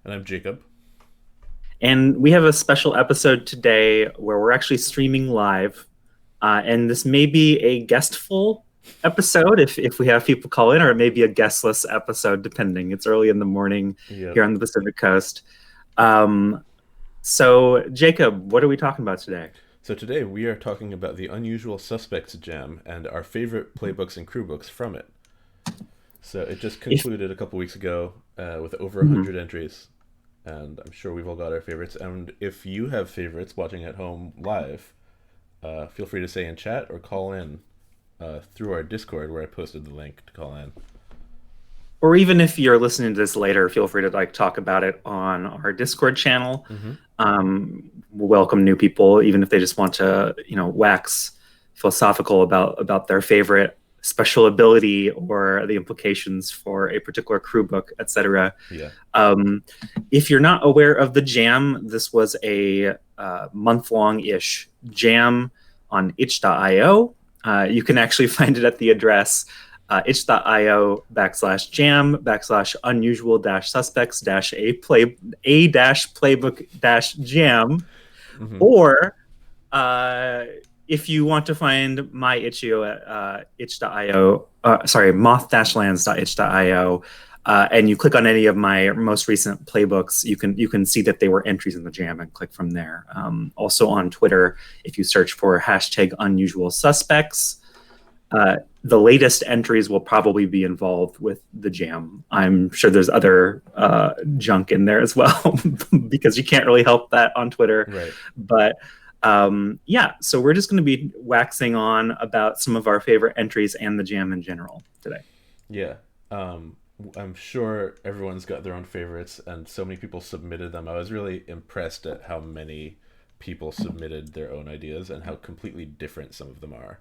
And I'm Jacob. And we have a special episode today where we're actually streaming live. And this may be a guestful episode if we have people call in, or it may be a guestless episode, depending. It's early in the morning Yep. here on the Pacific Coast. Um, so, Jacob, what are we talking about today? So today we are talking about the Unusual Suspects Jam and our favorite playbooks and crew books from it. So it just If concluded a couple weeks ago with over Mhm. 100 entries, and I'm sure we've all got our favorites. And if you have favorites watching at home live, feel free to say in chat or call in through our Discord where I posted the link to call in. Or even if you're listening to this later, feel free to talk about it on our Discord channel. Mm-hmm. We'll welcome new people, even if they just want to, wax philosophical about their favorite special ability or the implications for a particular crew book, etc. Yeah. Um, if you're not aware of the jam, this was a month-long-ish jam on itch.io. You can actually find it at the address itch.io /jam/unusual suspects playbook jam. Mm-hmm. Or if you want to find my itch.io, moth-lands.itch.io, and you click on any of my most recent playbooks, you can see that they were entries in the jam and click from there. Also on Twitter, if you search for #unusual suspects, the latest entries will probably be involved with the jam. I'm sure there's other junk in there as well because you can't really help that on Twitter. Right. But yeah, so we're just going to be waxing on about some of our favorite entries and the jam in general today. Yeah. I'm sure everyone's got their own favorites, and so many people submitted them. I was really impressed at how many people submitted their own ideas and how completely different some of them are.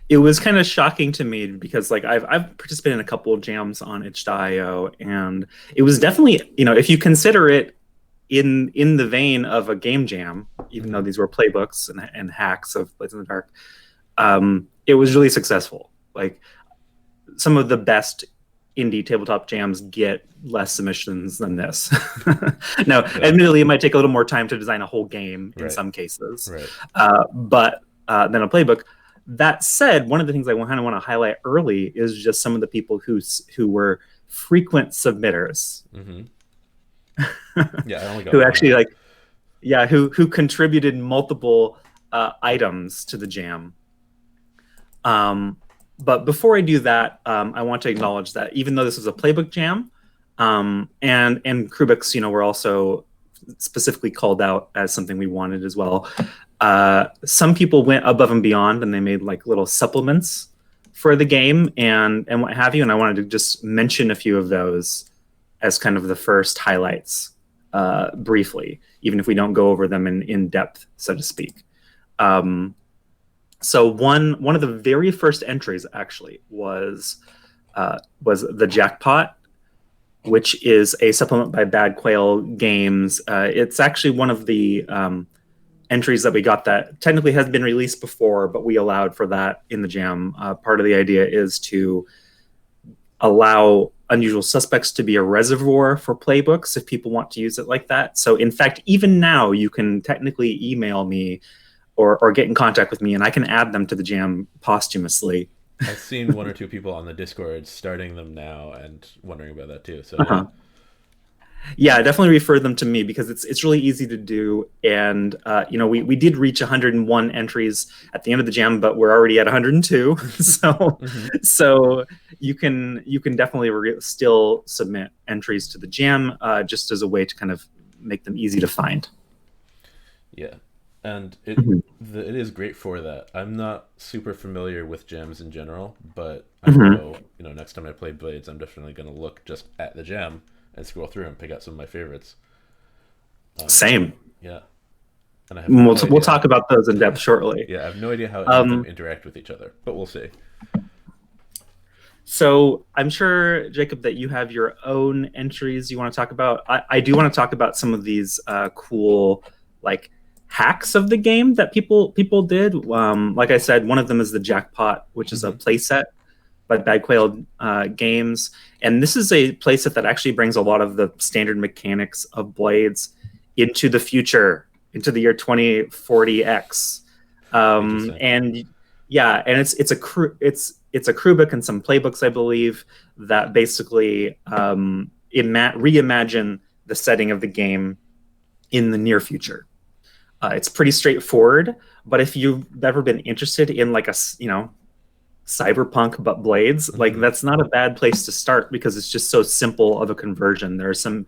It was kind of shocking to me because I've participated in a couple of jams on itch.io, and it was definitely, if you consider it in the vein of a game jam, even though Mm-hmm. these were playbooks and hacks of Blades in the Dark, it was really successful. Like, some of the best indie tabletop jams get less submissions than this. Now, Yeah. admittedly, it might take a little more time to design a whole game in Right. some cases, Right. but than a playbook. That said, one of the things I kind of want to highlight early is just some of the people who were frequent submitters, Mm-hmm. Yeah, I only got who one actually now. who contributed multiple items to the jam. Um, but before I do that, I want to acknowledge that even though this was a playbook jam, and crewbooks, were also specifically called out as something we wanted as well. Some people went above and beyond, and they made like little supplements for the game and what have you. And I wanted to just mention a few of those as kind of the first highlights, briefly, even if we don't go over them in depth, so to speak. Um, so one of the very first entries actually was the jackpot, which is a supplement by Bad Quail Games. It's actually one of the entries that we got that technically has been released before, but we allowed for that in the jam. Part of the idea is to allow Unusual Suspects to be a reservoir for playbooks if people want to use it like that. So, in fact, even now, you can technically email me or get in contact with me, and I can add them to the jam posthumously. I've seen one or two people on the Discord starting them now and wondering about that too. So yeah. Uh-huh. Yeah, definitely refer them to me because it's really easy to do. And we did reach 101 entries at the end of the jam, but we're already at 102. so Mm-hmm. so you can definitely still submit entries to the jam, just as a way to kind of make them easy to find. Yeah, and Mhm. it is great for that. I'm not super familiar with gems in general, but I Mhm. know next time I play Blades, I'm definitely gonna look just at the gem and scroll through and pick out some of my favorites. Um, Same. yeah, and I have no We'll idea. talk about those in depth shortly. Yeah, I have no idea how any of them Um, interact with each other, but we'll see. So I'm sure, Jacob, that you have your own entries you want to talk about. I do want to talk about some of these cool, like, hacks of the game that people did. Like I said, one of them is the jackpot, which is a Hmm. playset. by Bad Quail Games, and this is a playset that actually brings a lot of the standard mechanics of Blades into the future, into the year 2040X. Interesting. And yeah, and it's a crew book and some playbooks, I believe, that basically reimagine the setting of the game in the near future. It's pretty straightforward, but if you've ever been interested in like a cyberpunk but Blades, like Mm-hmm. that's not a bad place to start because it's just so simple of a conversion. There are some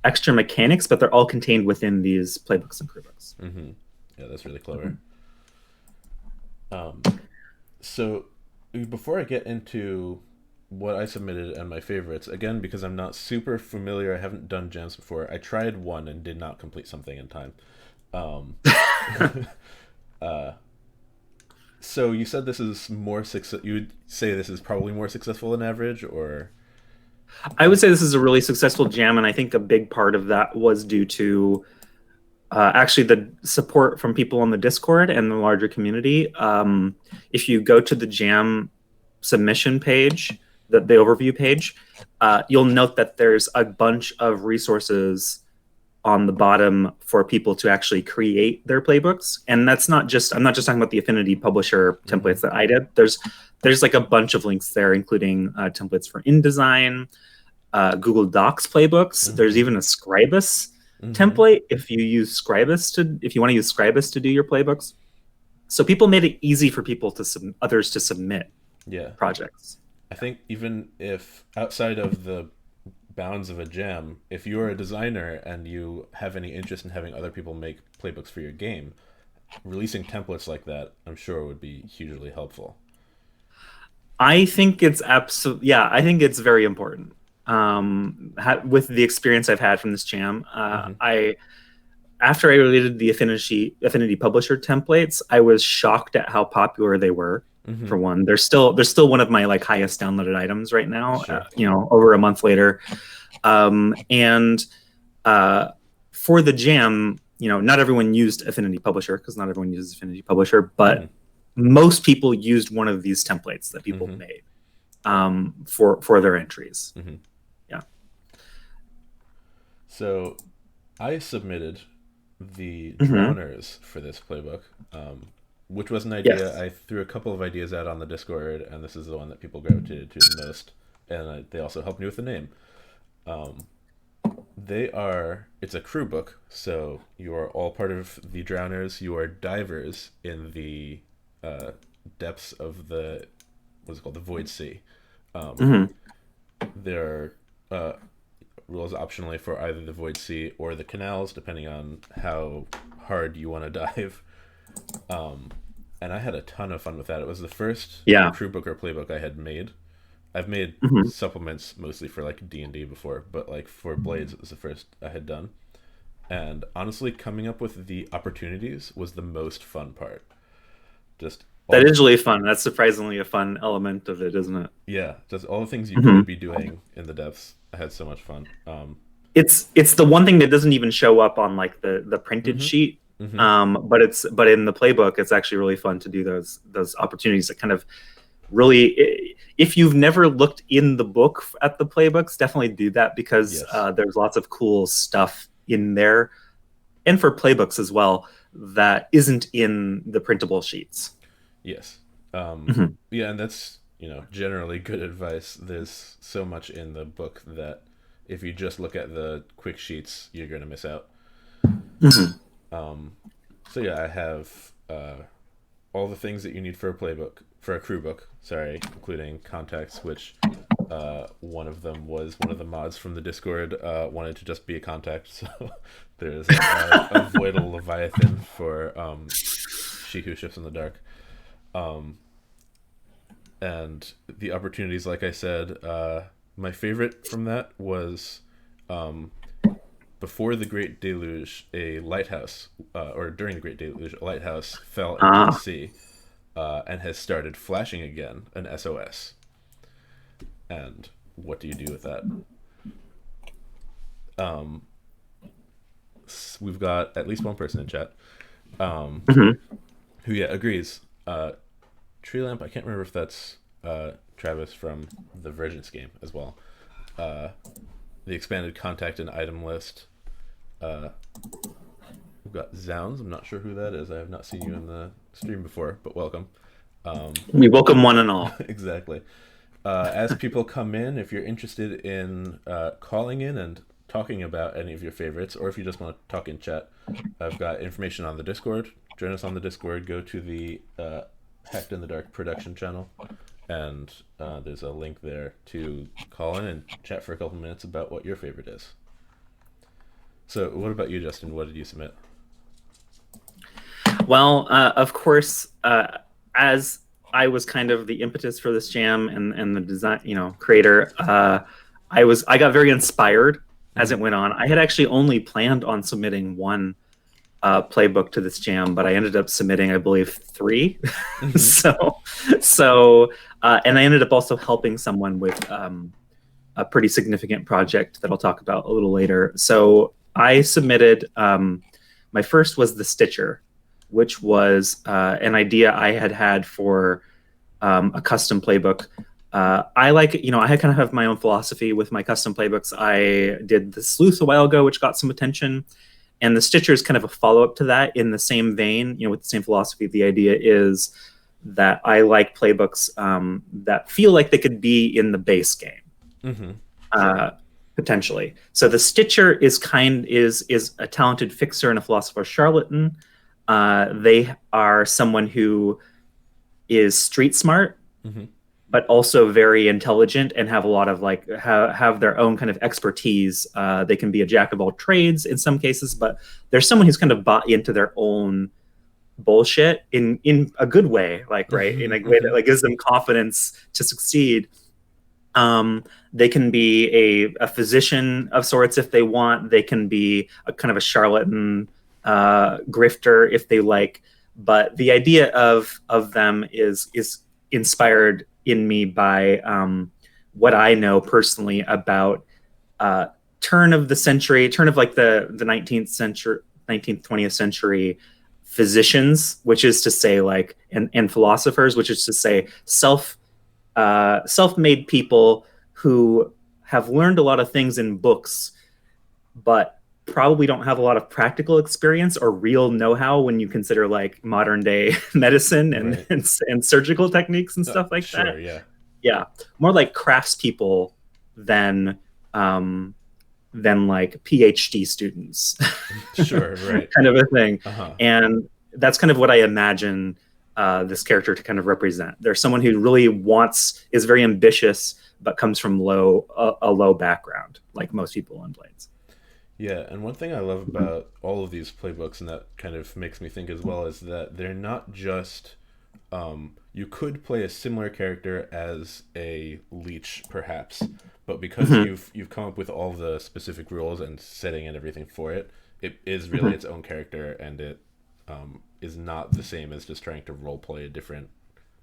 extra mechanics, but they're all contained within these playbooks and crew books. Mm-hmm. Yeah, that's really Mm-hmm. clever. Um, so before I get into what I submitted and my favorites, again, because I'm not super familiar, I haven't done jams before. I tried one and did not complete something in time. Um, uh, so you said this is more success. You would say this is probably more successful than average, or I would say this is a really successful jam, and I think a big part of that was due to actually the support from people on the Discord and the larger community. If you go to the jam submission page, the overview page, you'll note that there's a bunch of resources on the bottom for people to actually create their playbooks. And that's not just I'm not just talking about the Affinity Publisher mm-hmm. templates that I did. There's like a bunch of links there, including templates for InDesign, Google Docs playbooks. There's Mm-hmm. even a Scribus Mm-hmm. template if you want to use Scribus to do your playbooks. So people made it easy for people to others to submit Yeah. projects. I think even if outside of the bounds of a jam, if you're a designer and you have any interest in having other people make playbooks for your game, releasing templates like that, I'm sure would be hugely helpful. I think it's I think it's very important. With the experience I've had from this jam, Mm-hmm. I after I related the Affinity Publisher templates, I was shocked at how popular they were. Mm-hmm. For one, they're still one of my like highest downloaded items right now. Sure. Over a month later, and uh, for the jam, not everyone used Affinity Publisher because not everyone uses Affinity Publisher, Mm-hmm. but most people used one of these templates that people Mm-hmm. made for their entries. Mm-hmm. Yeah. So I submitted the Mm-hmm. drowners for this playbook, which was an idea. Yes. I threw a couple of ideas out on the Discord, and this is the one that people gravitated to the most. And they also helped me with the name. Um, it's a crew book, so you are all part of the drowners. You are divers in the uh, depths of what's it called, the void sea. Um, Mm-hmm. there are rules optionally for either the void sea or the canals, depending on how hard you want to dive. Um, and I had a ton of fun with that. It was the first Yeah. crew book or playbook I had made. I've made Mm-hmm. supplements mostly for like D&D before, but like for Blades it was the first I had done. And honestly, coming up with the opportunities was the most fun part. Just all That the is really fun. That's surprisingly a fun element of it, isn't it? yeah, just all the things you Mm-hmm. could be doing in the depths. I had so much fun. It's the one thing that doesn't even show up on like the printed Mm-hmm. sheet. Mm-hmm. But in the playbook, it's actually really fun to do those opportunities that kind of really, if you've never looked in the book at the playbooks, definitely do that because Yes. there's lots of cool stuff in there, and for playbooks as well that isn't in the printable sheets. Yes. Mhm. Yeah, and that's, generally good advice. There's so much in the book that if you just look at the quick sheets, you're going to miss out. Mhm. Um, so yeah, I have all the things that you need for a playbook, for a crew book, sorry, including contacts, which one of them was one of the mods from the Discord wanted to just be a contact. So there's a Voidal Leviathan for She Who Shifts in the Dark. Um, and the opportunities, like I said, my favorite from that was um, before the Great Deluge, a lighthouse, or during the Great Deluge, a lighthouse fell into the Ah, sea and has started flashing again, an SOS. And what do you do with that? Um, we've got at least one person in chat um, mhm. who, yeah, agrees. Tree Lamp, I can't remember if that's Travis from the Vergence game as well. Uh, the expanded contact and item list. Uh, we've got Zounds. I'm not sure who that is. I have not seen you in the stream before, but welcome. We welcome one and all. Exactly. As people come in, if you're interested in calling in and talking about any of your favorites, or if you just want to talk in chat, I've got information on the Discord. Join us on the Discord. Go to the Hacked in the Dark production channel, and there's a link there to call in and chat for a couple minutes about what your favorite is. So what about you, Justin? What did you submit? Well, of course, as I was kind of the impetus for this jam and the design, creator, I got very inspired as it went on. I had actually only planned on submitting one playbook to this jam, but I ended up submitting, I believe, 3. And I ended up also helping someone with a pretty significant project that I'll talk about a little later. So I submitted, my first was the Stitcher, which was an idea I had for a custom playbook. I like, I kind of have my own philosophy with my custom playbooks. I did the Sleuth a while ago, which got some attention. And the Stitcher is kind of a follow-up to that in the same vein, with the same philosophy. The idea is that I like playbooks that feel like they could be in the base game, potentially. So the Stitcher is a talented fixer and a philosopher charlatan. They are someone who is street smart, but also very intelligent and have a lot of have their own kind of expertise. They can be a jack of all trades in some cases, but there's someone who's kind of bought into their own bullshit in a good way, in a way that gives them confidence to succeed. They can be a physician of sorts if they want. They can be a kind of a charlatan, grifter if they like. But the idea of them is inspired in me by what I know personally about turn of the 19th century, 19th, 20th century physicians, which is to say and philosophers, which is to say self-made people who have learned a lot of things in books, but probably don't have a lot of practical experience or real know-how when you consider modern day medicine and surgical techniques and stuff like that. Yeah, more like craftspeople than PhD students. Sure, right. Kind of a thing. And that's kind of what I imagine this character to kind of represent. There's someone who really is very ambitious, but comes from a low background, like most people in Blades. Yeah, and one thing I love about all of these playbooks, and that kind of makes me think as well, is that they're not just you could play a similar character as a leech, perhaps, but because you've come up with all the specific rules and setting and everything for it, it is really its own character, and it is not the same as just trying to role play a different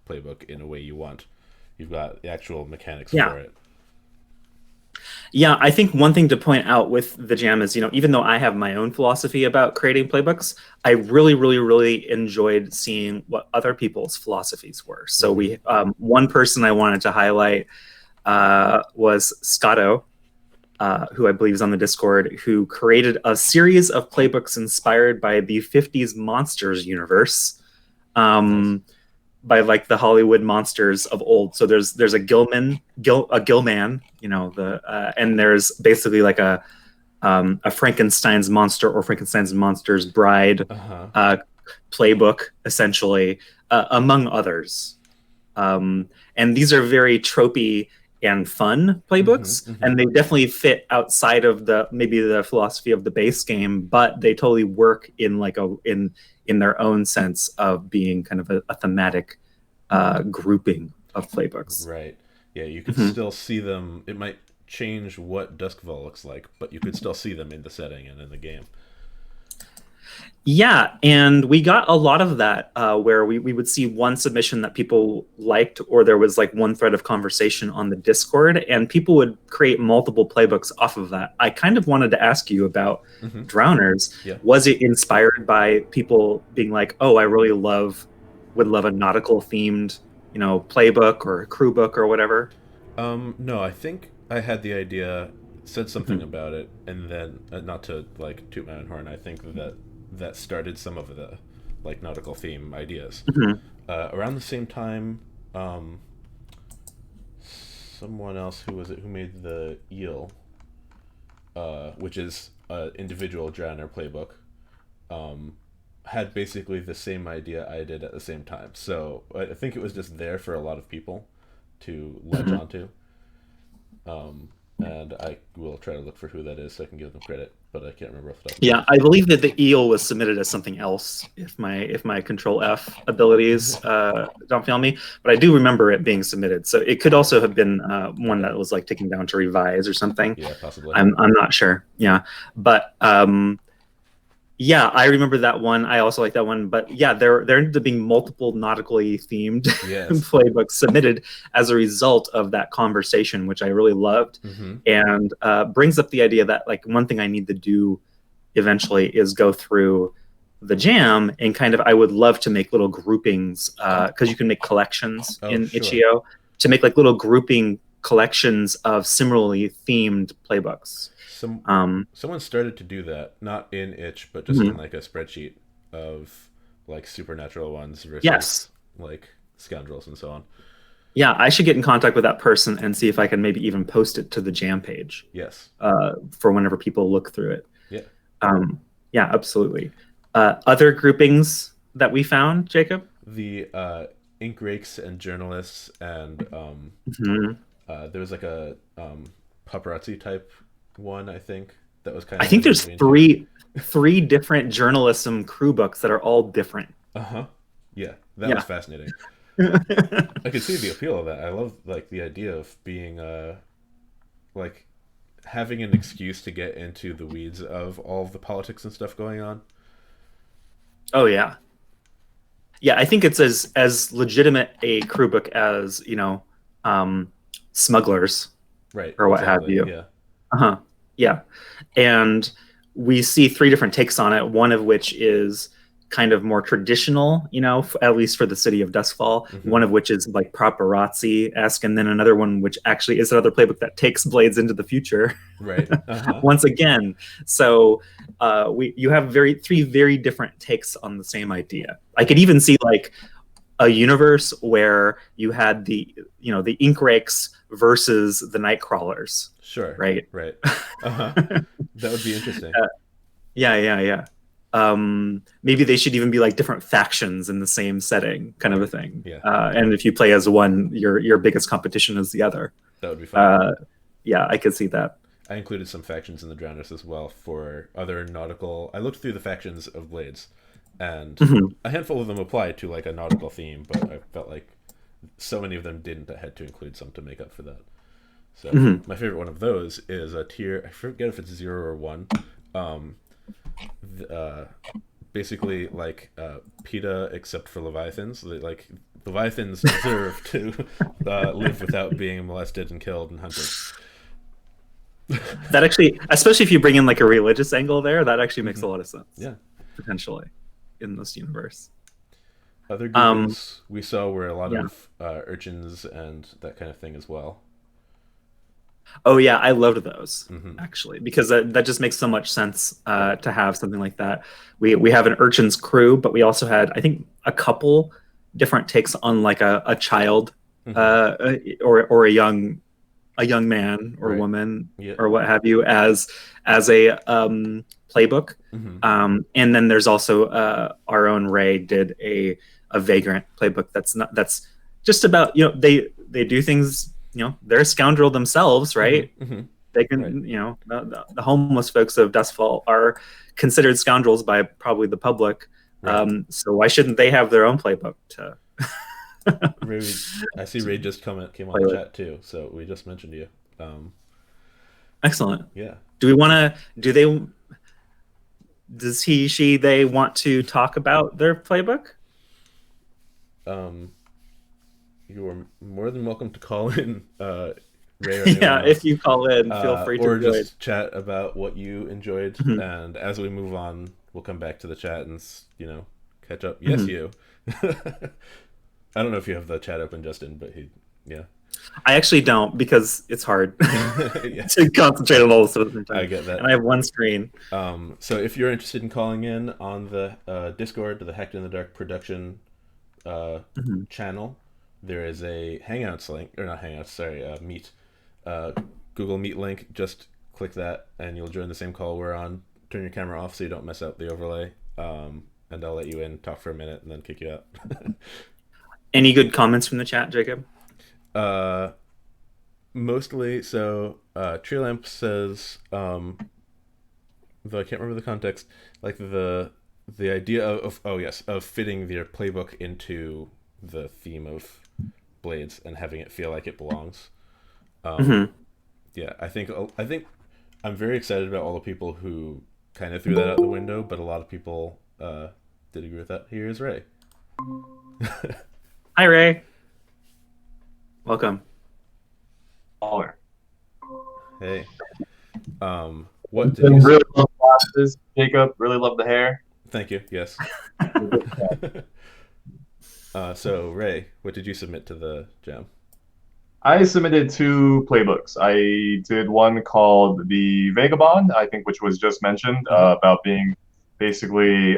playbook in a way you want. You've got the actual mechanics for it. Yeah, I think one thing to point out with the jam is, even though I have my own philosophy about creating playbooks, I really, really, really enjoyed seeing what other people's philosophies were. So we, one person I wanted to highlight was Scotto, who I believe is on the Discord, who created a series of playbooks inspired by the 50s monsters universe. By the Hollywood monsters of old. So there's a Gillman, and there's basically a Frankenstein's monster or Frankenstein's monster's bride playbook, essentially, among others. And these are very tropey and fun playbooks, and they definitely fit outside of maybe the philosophy of the base game, but they totally work in in their own sense of being kind of a thematic grouping of playbooks. Right. Yeah, you could still see them. It might change what Duskfall looks like, but you could still see them in the setting and in the game. Yeah, and we got a lot of that where we would see one submission that people liked, or there was one thread of conversation on the Discord, and people would create multiple playbooks off of that. I kind of wanted to ask you about Drowners. Yeah. Was it inspired by people being like, oh, I really would love a nautical themed, playbook or crew book or whatever? No, I think I had the idea, said something Hmm. about it, and then not to like toot my own horn. I think that that started some of the like nautical theme ideas. Hmm. Around the same time, um, someone else who was it who made the eel, which is an individual genre playbook, um, had basically the same idea I did at the same time. So I think it was just there for a lot of people to latch Hmm. onto. Um, and I will try to look for who that is so I can give them credit, but I can't remember off the top of my Yeah, I believe that the eel was submitted as something else. If my Control F abilities head. don't fail me, but I do remember it being submitted. So it could also have been one Okay. that was like taken down to revise or something. Yeah, possibly. I'm not sure. Yeah, but yeah, I remember that one. I also like that one. But yeah, there ended up being multiple nautically themed Yes. playbooks submitted as a result of that conversation, which I really loved, Mm-hmm. and brings up the idea that like one thing I need to do eventually is go through the jam and kind of I would love to make little groupings because you can make collections Oh, in sure. itch.io to make like little grouping collections of similarly themed playbooks. Some Um, someone started to do that, not in itch, but just in mhm. like a spreadsheet of like supernatural ones Yes. versus like scoundrels and so on. Yeah, I should get in contact with that person and see if I can maybe even post it to the jam page Yes. for whenever people look through it. Yeah. Um, yeah, absolutely. Other groupings that we found, Jacob? The ink rakes and journalists and Mhm. there was like a paparazzi type one I think that was kind I of in think there's between too. three different journalism crew books that are all different. Uh huh. Yeah, that was Yeah. fascinating. I could see the appeal of that. I love like the idea of being like having an excuse to get into the weeds of all of the politics and stuff going on. Oh yeah. Yeah, I think it's as legitimate a crew book as, um, smugglers Right. or what have Exactly. you. Yeah. Uh-huh. Yeah. And we see three different takes on it, one of which is kind of more traditional, at least for the city of Duskfall, Mm-hmm. one of which is like paparazzi-esque, and then another one which actually is another playbook that takes Blades into the future Right. Uh huh. once again. So you have three very different takes on the same idea. I Yeah. could even see like a universe where you had the ink rakes versus the night crawlers, Sure. right? Right. Uh huh. That would be interesting. Yeah, yeah, yeah. Maybe they should even be like different factions in the same setting, kind of a Right. thing. Yeah. And if you play as one, your biggest competition is the other. That would be fun. Uh, yeah, I could see that. I included some factions in the Drowners as well for other nautical. I looked through the factions of Blades, and Mhm. a handful of them apply to like a nautical theme, but I felt like so many of them didn't. I had to include some to make up for that. So Mhm. my favorite one of those is a tier. I forget if it's 0 or 1. Um, uh, basically like PETA except for leviathans. Like leviathans deserve to live without being molested and killed and hunted. That actually, especially if you bring in like a religious angle there, that actually makes Hmm. a lot of sense Yeah. potentially in this universe. Other Um, groupings we saw were a lot yeah. of urchins and that kind of thing as well. Oh yeah, I loved those Hmm. actually because that just makes so much sense to have something like that. We have an urchin's crew, but we also had I think a couple different takes on like a child Hmm. uh, or a young man or Right. woman Yeah. or what have you as a playbook. Hmm. And then there's also our own Ray did a vagrant playbook that's just about they do things they're a scoundrel themselves, Hmm. right? Hmm. They Right. can the homeless folks of Dustfall are considered scoundrels by probably the public. Right. So why shouldn't they have their own playbook to, Ray, I see to Ray just came on play the with? chat too, so we just mentioned you. Um, Excellent. yeah. Do we want to? Do they? Does he, she, they want to talk about their playbook? Um, you are more than welcome to call in, Ray or anyone Yeah, if else, you call in, feel free to or join. just chat about what you enjoyed. Mhm, And as we move on, we'll come back to the chat and catch up. Yes, mhm. you. I don't know if you have the chat open, Justin, but yeah. I actually don't because it's hard Yeah, to concentrate on all this at the same time. I get that. And I have one screen. So if you're interested in calling in on the Discord, the Hacked in the Dark production channel, there is a Hangouts link, or not Hangouts, sorry, Meet, Google Meet link. Just click that, and you'll join the same call we're on. Turn your camera off so you don't mess up the overlay, and I'll let you in, talk for a minute, and then kick you out. Any good comments from the chat, Jacob? Mostly. So Tree Lamp says, though I can't remember the context, like the idea of fitting their playbook into the theme of Blades and having it feel like it belongs. Yeah, I think I'm very excited about all the people who kind of threw that out the window, but a lot of people did agree with that. Here's Ray. Hi, Ray. Welcome. Hey. What did you really love glasses, Jacob? Really love the hair. Thank you. Yes. So Ray, what did you submit to the jam? I submitted 2 playbooks. I did one called The Vagabond, I think, which was just mentioned, about being basically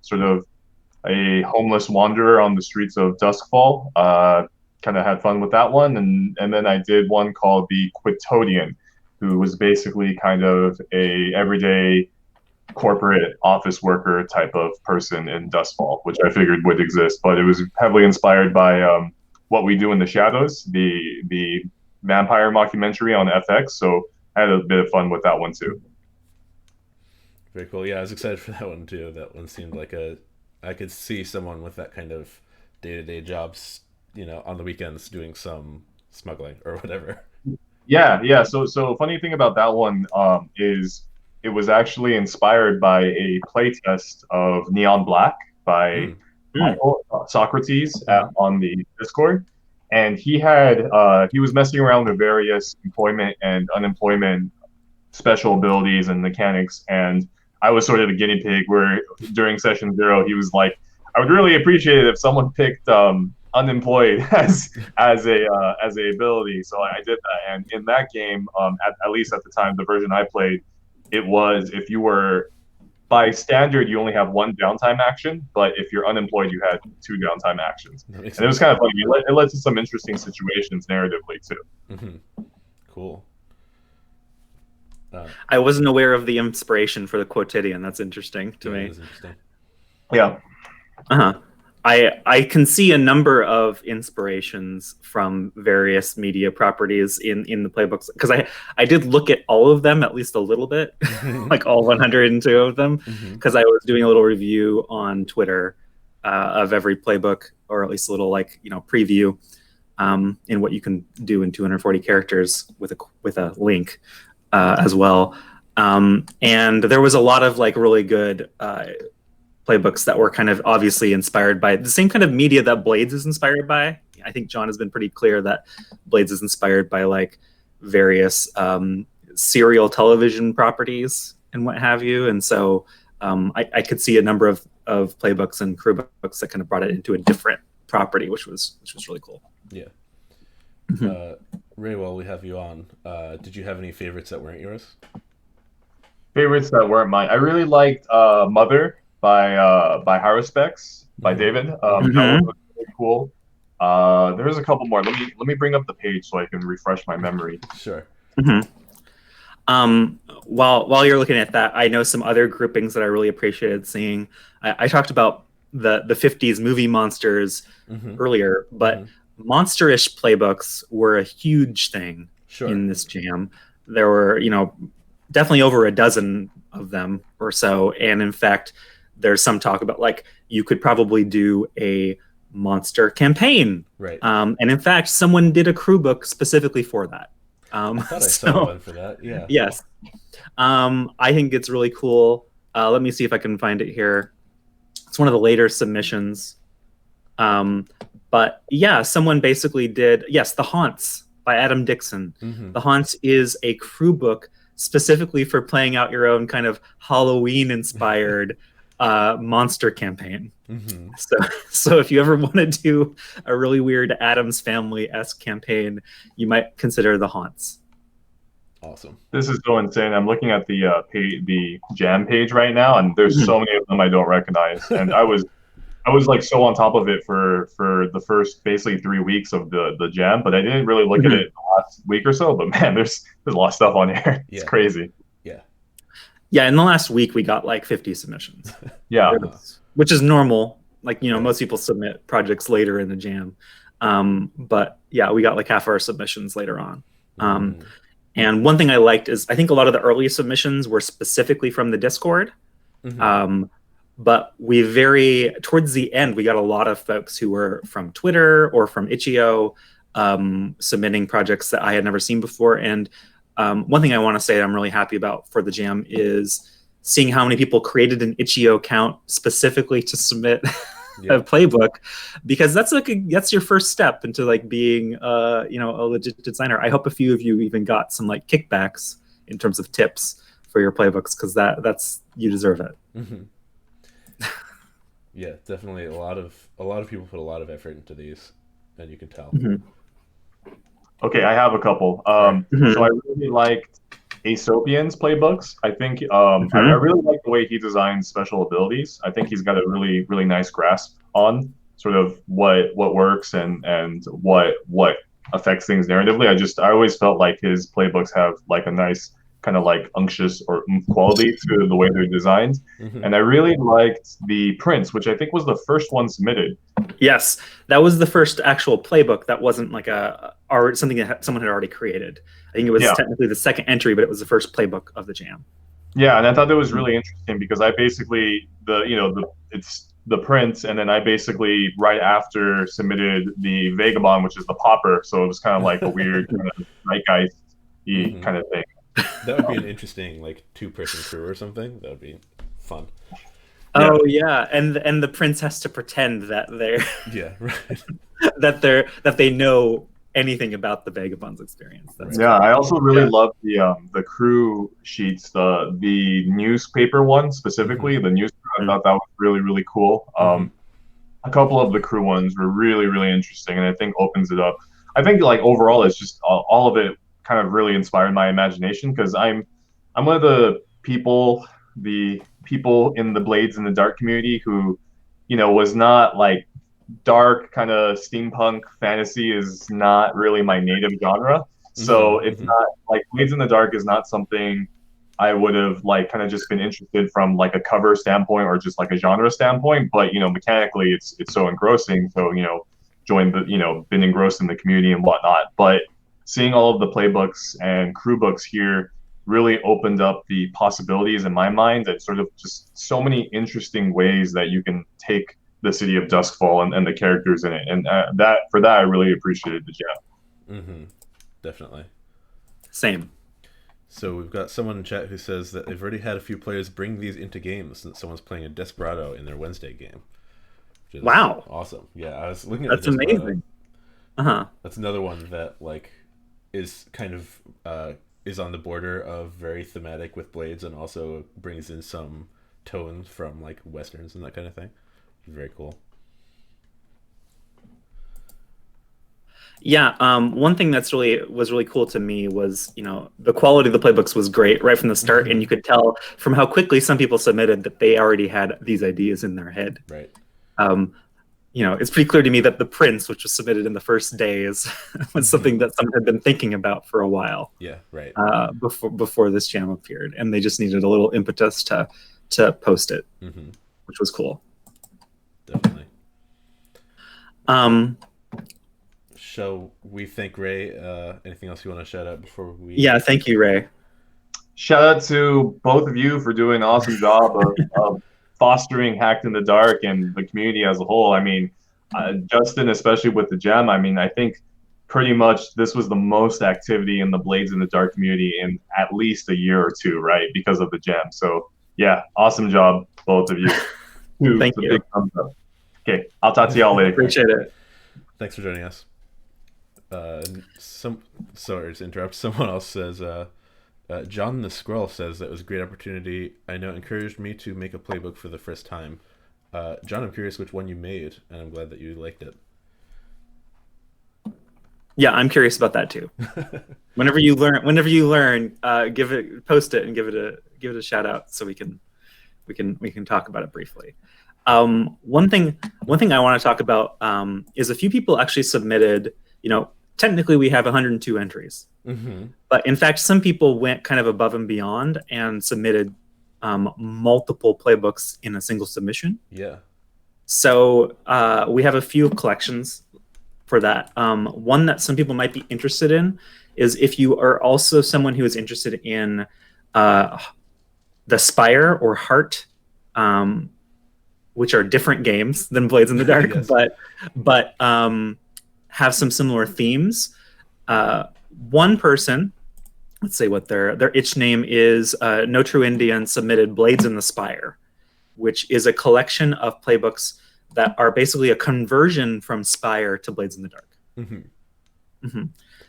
sort of a homeless wanderer on the streets of Duskfall. Kind of had fun with that one. And then I did one called The Quitodian, who was basically kind of a everyday corporate office worker type of person in Dustfall, which I figured would exist, but it was heavily inspired by What We Do in the Shadows, the vampire mockumentary on FX. So I had a bit of fun with that one too. Very cool. Yeah, I was excited for that one too. That one seemed like I could see someone with that kind of day-to-day jobs, on the weekends doing some smuggling or whatever. Yeah. So funny thing about that one is it was actually inspired by a playtest of Neon Black by Michael Socrates on the Discord, and he was messing around with various employment and unemployment special abilities and mechanics, and I was sort of the guinea pig. Where during session 0, he was like, "I would really appreciate it if someone picked unemployed as a ability." So I did that, and in that game, at least at the time, the version I played, it was if you were by standard, you only have 1 downtime action, but if you're unemployed, you had 2 downtime actions, and it was kind of funny. It led to some interesting situations narratively too. Mm-hmm. Cool. I wasn't aware of the inspiration for the quotidian. That's interesting to me. Interesting. Yeah. I can see a number of inspirations from various media properties in the playbooks, because I did look at all of them at least a little bit, like all 102 of them, because I was doing a little review on Twitter of every playbook, or at least a little preview in what you can do in 240 characters with a link as well. And there was a lot of really good playbooks that were kind of obviously inspired by the same kind of media that Blades is inspired by. I think John has been pretty clear that Blades is inspired by various serial television properties and what have you. And so I could see a number of playbooks and crew books that kind of brought it into a different property, which was really cool. Yeah. Ray, while we have you on, did you have any favorites that weren't yours? Favorites that weren't mine. I really liked Mother by Haruspecs by David. That one was really cool. There's a couple more. Let me bring up the page so I can refresh my memory. Sure. While you're looking at that, I know some other groupings that I really appreciated seeing. I talked about the 50s movie monsters earlier, but monsterish playbooks were a huge thing in this jam. There were, definitely over a dozen of them or so, and in fact, there's some talk about you could probably do a monster campaign, right? And in fact, someone did a crew book specifically for that. I thought I saw one for that. Yeah. Yes. I think it's really cool. Let me see if I can find it here. It's one of the later submissions. But yeah, someone basically did, The Haunts by Adam Dixon. The Haunts is a crew book specifically for playing out your own kind of Halloween-inspired monster campaign. Mm-hmm. So if you ever want to do a really weird Addams Family-esque campaign, you might consider the Haunts. Awesome. This is so insane. I'm looking at the Jam page right now, and there's so many of them I don't recognize. And I was like so on top of it for the first basically 3 weeks of the Jam, but I didn't really look at it the last week or so. But man, there's a lot of stuff on here. It's crazy. Yeah, in the last week we got like 50 submissions. Yeah, which is normal. Like, you know, most people submit projects later in the Jam. But yeah, we got like half our submissions later on. And one thing I liked is I think a lot of the early submissions were specifically from the Discord. But towards the end, we got a lot of folks who were from Twitter or from Itch.io submitting projects that I had never seen before. And one thing I want to say I'm really happy about for the Jam is seeing how many people created an Itch.io account specifically to submit a playbook, because that's your first step into like being a legit designer. I hope a few of you even got some like kickbacks in terms of tips for your playbooks, because that's you deserve it. Yeah, definitely a lot of people put a lot of effort into these, and you can tell. Okay, I have a couple. So I really liked Aesopian's playbooks. I think I really like the way he designs special abilities. I think he's got a really, really nice grasp on sort of what works and what affects things narratively. I always felt like his playbooks have like a nice kind of like unctuous or quality to the way they're designed. And I really liked the Prince, which I think was the first one submitted. Yes, that was the first actual playbook that wasn't like something that someone had already created. I think it was technically the second entry, but it was the first playbook of the Jam. Yeah, and I thought that was really interesting because I basically it's the Prince, and then I basically right after submitted the Vagabond, which is the Popper. So it was kind of like a weird kind of zeitgeist-y kind of thing. That would be an interesting like 2-person crew or something. That would be fun. Oh yeah, and the Prince has to pretend that they're that they know anything about the Vagabond's experience. I also really love the crew sheets, the newspaper one specifically. The newspaper, I thought that was really, really cool. A couple of the crew ones were really, really interesting, and I think opens it up. I think like overall, it's just all of it kind of really inspired my imagination, because I'm one of the people in the Blades in the Dark community who, was not like dark kind of steampunk fantasy is not really my native genre. So it's not like Blades in the Dark is not something I would have like kind of just been interested from like a cover standpoint or just like a genre standpoint. But mechanically it's so engrossing. So joined the been engrossed in the community and whatnot. But seeing all of the playbooks and crew books here really opened up the possibilities in my mind, that sort of just so many interesting ways that you can take the city of Duskfall and the characters in it. And that I really appreciated the Jam. Definitely. Same. So we've got someone in chat who says that they've already had a few players bring these into games since someone's playing a Desperado in their Wednesday game. Wow. Awesome. Yeah, I was looking at that's amazing. That's another one that like is kind of is on the border of very thematic with Blades and also brings in some tones from like Westerns and that kind of thing. Very cool. Yeah, one thing was really cool to me was, the quality of the playbooks was great right from the start, and you could tell from how quickly some people submitted that they already had these ideas in their head. Right. It's pretty clear to me that the Prince, which was submitted in the first days, was something that someone had been thinking about for a while. Yeah, right. Before this Jam appeared, and they just needed a little impetus to post it, which was cool. Definitely. Shall we thank Ray? Anything else you want to shout out before we? Yeah, thank you, Ray. Shout out to both of you for doing an awesome job of fostering Hacked in the Dark and the community as a whole. I mean, Justin, especially with the Jam, I mean, I think pretty much this was the most activity in the Blades in the Dark community in at least a year or two, right? Because of the Jam. So yeah, awesome job, both of you. Thank you. Big thumbs up. Okay, I'll talk to y'all later. Appreciate it. Thanks for joining us. Sorry to interrupt. Someone else says John the Scroll says that was a great opportunity. I know it encouraged me to make a playbook for the first time. John, I'm curious which one you made, and I'm glad that you liked it. Yeah, I'm curious about that too. Whenever you learn, post it and give it a shout out so we can talk about it briefly. One thing I want to talk about is a few people actually submitted. Technically we have 102 entries, but in fact some people went kind of above and beyond and submitted multiple playbooks in a single submission. Yeah. So we have a few collections for that. One that some people might be interested in is if you are also someone who is interested in the Spire or Heart, which are different games than Blades in the Dark, yes. but have some similar themes. One person, let's say what their itch name is, No True Indian, submitted Blades in the Spire, which is a collection of playbooks that are basically a conversion from Spire to Blades in the Dark.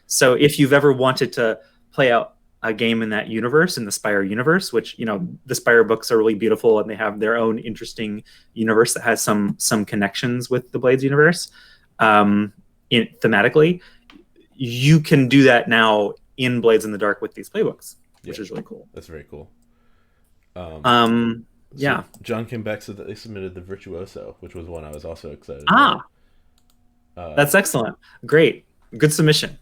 So if you've ever wanted to play out a game in that universe, in the Spire universe, which, the Spire books are really beautiful and they have their own interesting universe that has some connections with the Blades universe, thematically, you can do that now in Blades in the Dark with these playbooks, which is really cool. That's very cool. Yeah. John came back, said that they submitted the Virtuoso, which was one I was also excited about. That's excellent. Great. Good submission.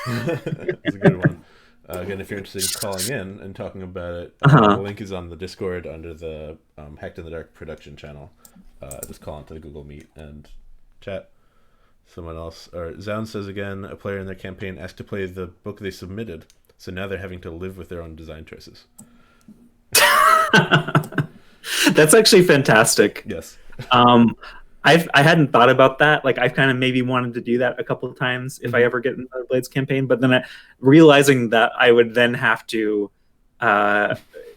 That's a good one. Again, if you're interested in calling in and talking about it, the link is on the Discord under the Hacked in the Dark production channel. Just call into the Google Meet and chat. Someone else, or Zound says again, a player in their campaign asked to play the book they submitted, so now they're having to live with their own design choices. That's actually fantastic. Yes. I hadn't thought about that. Like, I've kind of maybe wanted to do that a couple of times if I ever get into the Blades campaign, but then realizing that I would then have to,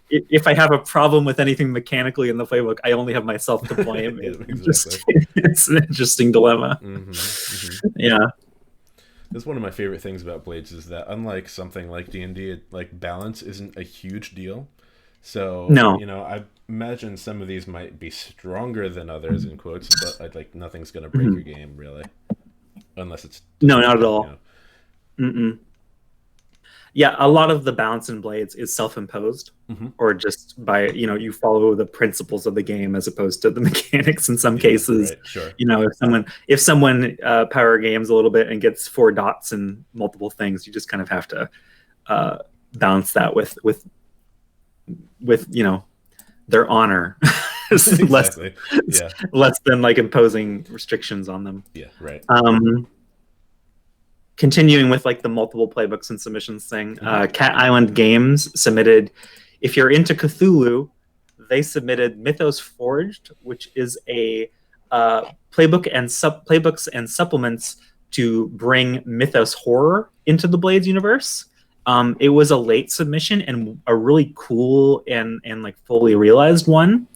if I have a problem with anything mechanically in the playbook, I only have myself to blame. Exactly. It's an interesting dilemma. Yeah. That's one of my favorite things about Blades is that unlike something like D&D, like balance isn't a huge deal. So, no. I imagine some of these might be stronger than others, in quotes, but nothing's going to break your game, really. Unless it's... No, not at all. Yeah, a lot of the balance in Blades is self-imposed, or just by, you follow the principles of the game as opposed to the mechanics in some cases. Right, sure. If someone power games a little bit and gets 4 dots and multiple things, you just kind of have to balance that with their honor. Exactly. less than imposing restrictions on them. Yeah, right. Continuing with the multiple playbooks and submissions thing, Cat Island Games submitted, if you're into Cthulhu, they submitted Mythos Forged, which is a playbooks and supplements to bring Mythos horror into the Blades universe. It was a late submission and a really cool and fully realized one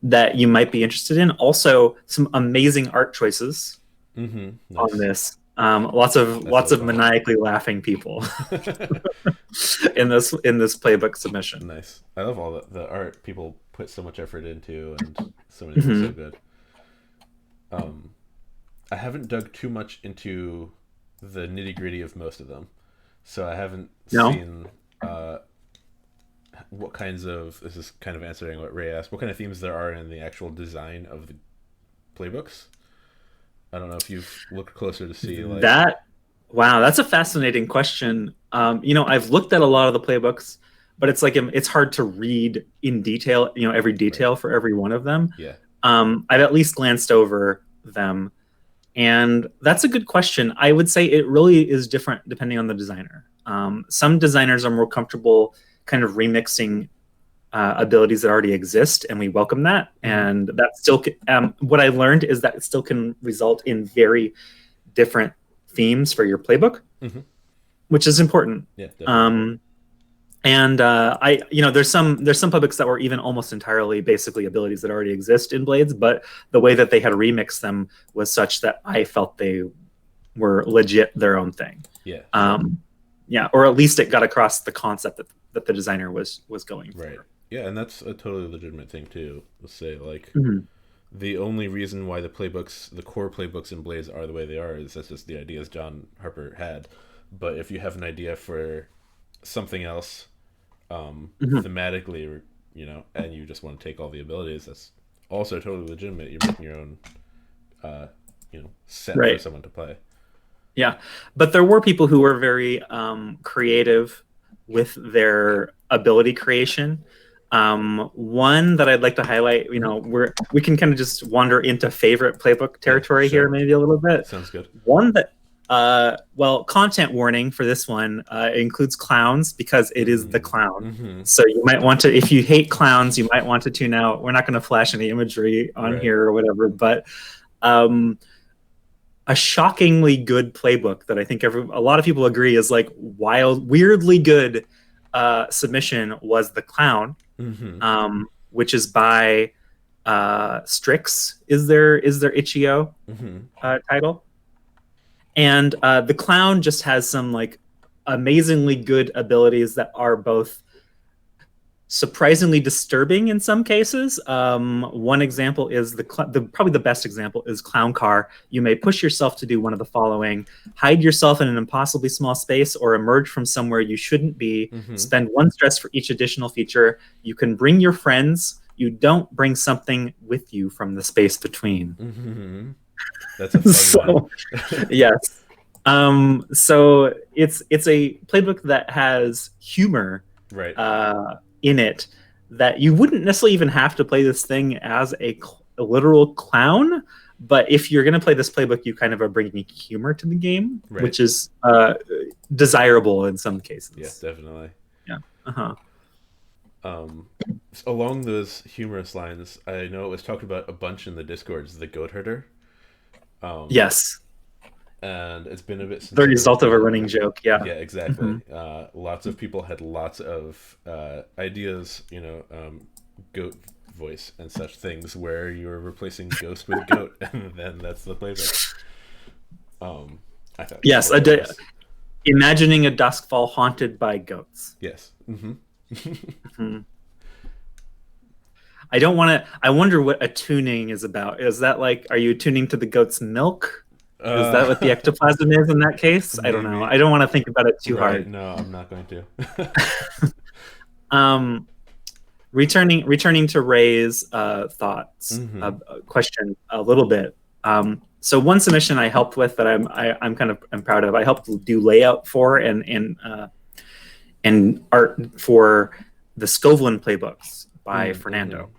that you might be interested in. Also, some amazing art choices nice. On this. Lots of maniacally laughing people in this playbook submission. Nice. I love all the art people put so much effort into, and so many things so good. I haven't dug too much into the nitty-gritty of most of them. So I haven't seen what kinds of, this is kind of answering what Ray asked, what kind of themes there are in the actual design of the playbooks. I don't know if you've looked closer to see that. Wow, that's a fascinating question. I've looked at a lot of the playbooks, but it's hard to read in detail, every detail for every one of them. Yeah. I've at least glanced over them. And that's a good question. I would say it really is different depending on the designer. Some designers are more comfortable kind of remixing abilities that already exist, and we welcome that. And that still, what I learned is that it still can result in very different themes for your playbook, which is important. Yeah, definitely. There's some playbooks that were even almost entirely basically abilities that already exist in Blades, but the way that they had remixed them was such that I felt they were legit their own thing. Yeah. Or at least it got across the concept that the designer was going for. Right. Yeah, and that's a totally legitimate thing too. Let's say like Mm-hmm. the only reason why the playbooks, the core playbooks in Blaze are the way they are is that's just the ideas John Harper had. But if you have an idea for something else, thematically, you know, and you just want to take all the abilities, that's also totally legitimate. You're making your own, you know, set for someone to play. Yeah, but there were people who were very creative with their ability creation. One that I'd like to highlight, you know, we can kind of just wander into favorite playbook territory here, maybe a little bit. Sounds good. One that, well, content warning for this one includes clowns because it is the clown. So you might want to, if you hate clowns, you might want to tune out. We're not going to flash any imagery on here or whatever, but a shockingly good playbook that I think a lot of people agree is like weirdly good submission was The Clown, which is by Strix, is their itch.io title. And The Clown just has some like amazingly good abilities that are both surprisingly disturbing in some cases. One example is probably the best example is Clown Car. You may push yourself to do one of the following: hide yourself in an impossibly small space or emerge from somewhere you shouldn't be. Spend 1 stress for each additional feature. You can bring your friends. You don't bring something with you from the space between. That's a fun one. Yes. So it's a playbook that has humor in it that you wouldn't necessarily even have to play this thing as a literal clown, but if you're going to play this playbook, you kind of are bringing humor to the game, which is desirable in some cases. Yes, definitely. Yeah. Along those humorous lines, I know it was talked about a bunch in the Discords, the Goat Herder. Yes. And it's been a bit since the result of a running joke. Yeah, exactly. Lots of people had lots of ideas, you know, goat voice and such things where you're replacing ghost with goat, and then that's the playbook. I thought imagining a Duskfall haunted by goats. Yes. I don't want to. I wonder what attuning is about. Is that like, are you attuning to the goat's milk? Is that what the ectoplasm is in that case? Maybe. I don't know. I don't want to think about it too hard. No, I'm not going to. Returning to Ray's thoughts, question a little bit. So one submission I helped with that I'm kind of proud of. I helped do layout for and art for the Skovlin playbooks by Fernando.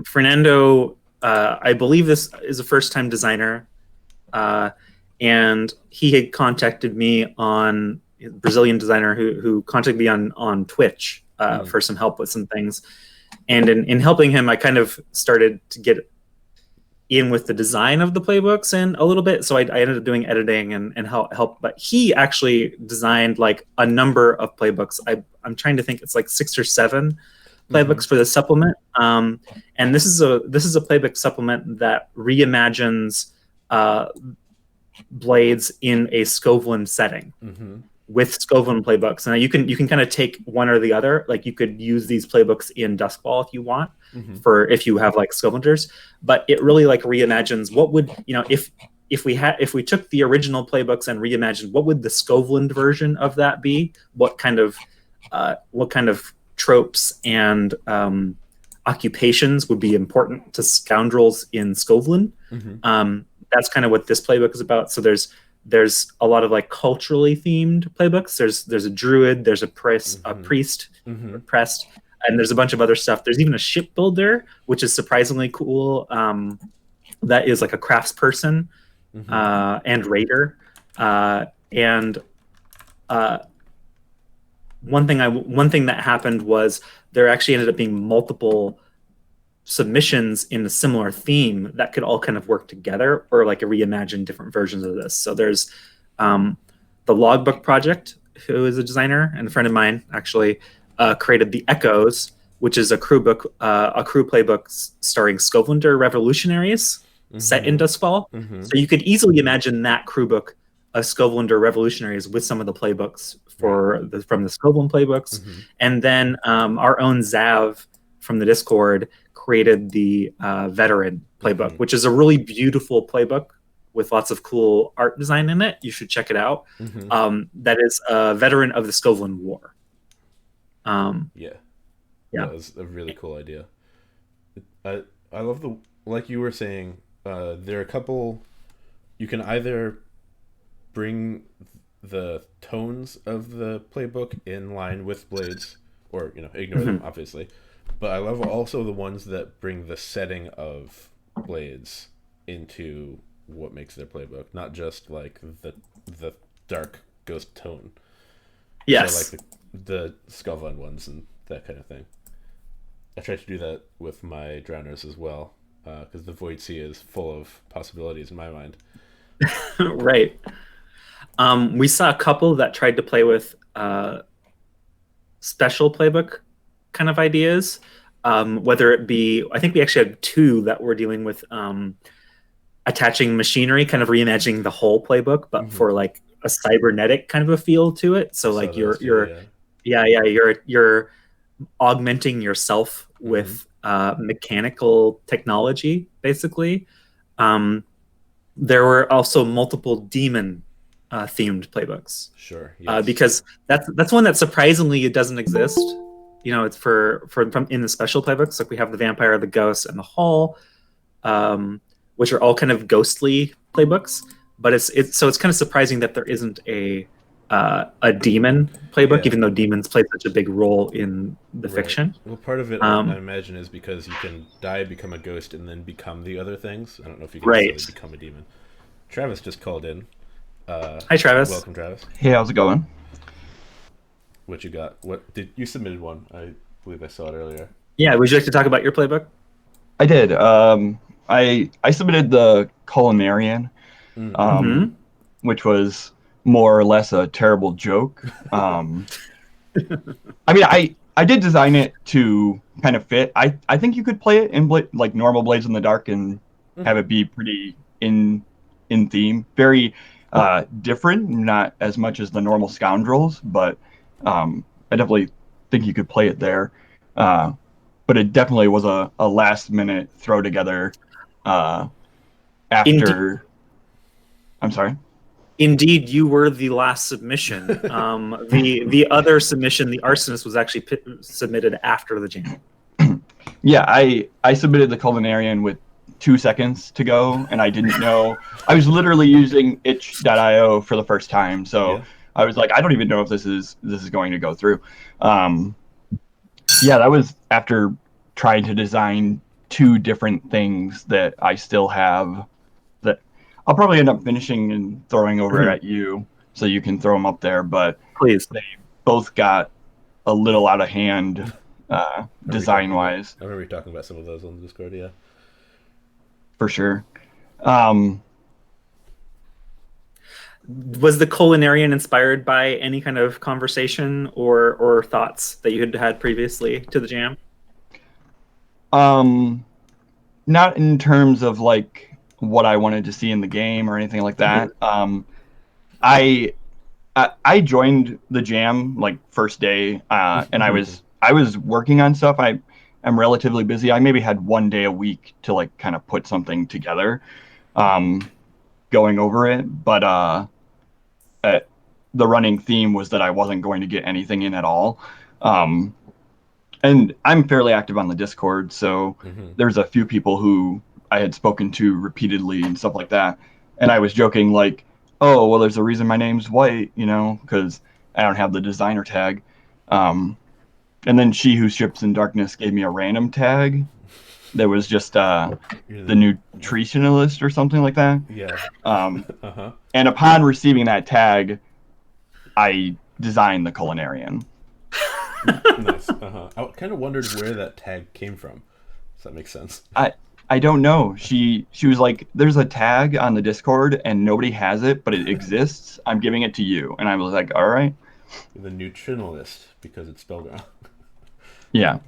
Fernando, I believe this is a first-time designer. And he had contacted me on Brazilian designer who contacted me on Twitch for some help with some things. And in helping him, I kind of started to get in with the design of the playbooks and a little bit. So I ended up doing editing and help. But he actually designed like a number of playbooks. I'm trying to think, it's like 6 or 7 playbooks for the supplement. And this is a playbook supplement that reimagines Blades in a Skovlin setting with Skovlin playbooks. Now you can kind of take one or the other. Like you could use these playbooks in Duskfall if you want, for if you have like Skovlinders. But it really like reimagines what would, you know, if we took the original playbooks and reimagined, what would the Skovlind version of that be? What kind of tropes and occupations would be important to scoundrels in Skovlin? That's kind of what this playbook is about. So there's a lot of like culturally themed playbooks. There's a druid, there's a priest, prest, and there's a bunch of other stuff. There's even a shipbuilder, which is surprisingly cool. That is like a craftsperson and raider. And one thing that happened was there actually ended up being multiple submissions in a similar theme that could all kind of work together, or like a reimagined different versions of this. So there's the Logbook Project, who is a designer and a friend of mine, actually created the Echoes, which is a crew playbook starring Skovlander revolutionaries set in Duskfall. So you could easily imagine that crew book Skovlander revolutionaries with some of the playbooks from the Skovland playbooks. And then our own Zav from the Discord created the veteran playbook, which is a really beautiful playbook with lots of cool art design in it. You should check it out. That is a veteran of the Skovland War. Yeah, that was a really cool idea. I love like you were saying, there are a couple. You can either bring the tones of the playbook in line with Blades, or ignore them, obviously. But I love also the ones that bring the setting of Blades into what makes their playbook, not just like the dark ghost tone. Yes. So like the Skovland ones and that kind of thing. I try to do that with my drowners as well, because the Void Sea is full of possibilities in my mind. Right. We saw a couple that tried to play with special playbook kind of ideas. Whether it be, I think we actually had two that were dealing with attaching machinery, kind of reimagining the whole playbook, but for like a cybernetic kind of a feel to it. So like you're augmenting yourself with mechanical technology, basically. There were also multiple demon themed playbooks. Sure. Yes. Because that's one that surprisingly it doesn't exist. It's from in the special playbooks. Like we have the vampire, the ghost, and the hall, which are all kind of ghostly playbooks. But it's kind of surprising that there isn't a demon playbook, even though demons play such a big role in the fiction. Well, part of it, I imagine, is because you can die, become a ghost, and then become the other things. I don't know if you can necessarily become a demon. Travis just called in. Hi, Travis. Welcome, Travis. Hey, how's it going? What you got? What did you submitted one? I believe I saw it earlier. Yeah, would you like to talk about your playbook? I did. I submitted the Culinarian, which was more or less a terrible joke. I mean, I did design it to kind of fit. I think you could play it in like normal Blades in the Dark and have it be pretty in theme. Very different, not as much as the normal Scoundrels, but I definitely think you could play it there. But it definitely was a last minute throw together after. I'm sorry. Indeed, you were the last submission. The other submission, the Arsonist, was actually submitted after the jam. Yeah, I submitted the Culinarian with 2 seconds to go, and I didn't know. I was literally using itch.io for the first time, so I was like, I don't even know if this is going to go through. Yeah, that was after trying to design 2 different things that I still have. I'll probably end up finishing and throwing over at you so you can throw them up there, but please. They both got a little out of hand design-wise. I remember you talking about some of those on the Discord, yeah. For sure. Was the Culinarian inspired by any kind of conversation or thoughts that you had had previously to the jam? Not in terms of like what I wanted to see in the game or anything like that. I joined the jam like first day, and I was working on stuff. I'm relatively busy. I maybe had 1 day a week to like kind of put something together, going over it. But the running theme was that I wasn't going to get anything in at all. And I'm fairly active on the Discord, so there's a few people who I had spoken to repeatedly and stuff like that. And I was joking like, oh, well, there's a reason my name's White, because I don't have the designer tag. And then She Who Ships in Darkness gave me a random tag that was just the nutritionalist or something like that. Yeah. And upon receiving that tag, I designed the Culinarian. Nice. I kind of wondered where that tag came from. Does that make sense? I don't know. She was like, there's a tag on the Discord and nobody has it, but it exists. I'm giving it to you. And I was like, all right. The nutritionalist, because it's spelled wrong. Yeah.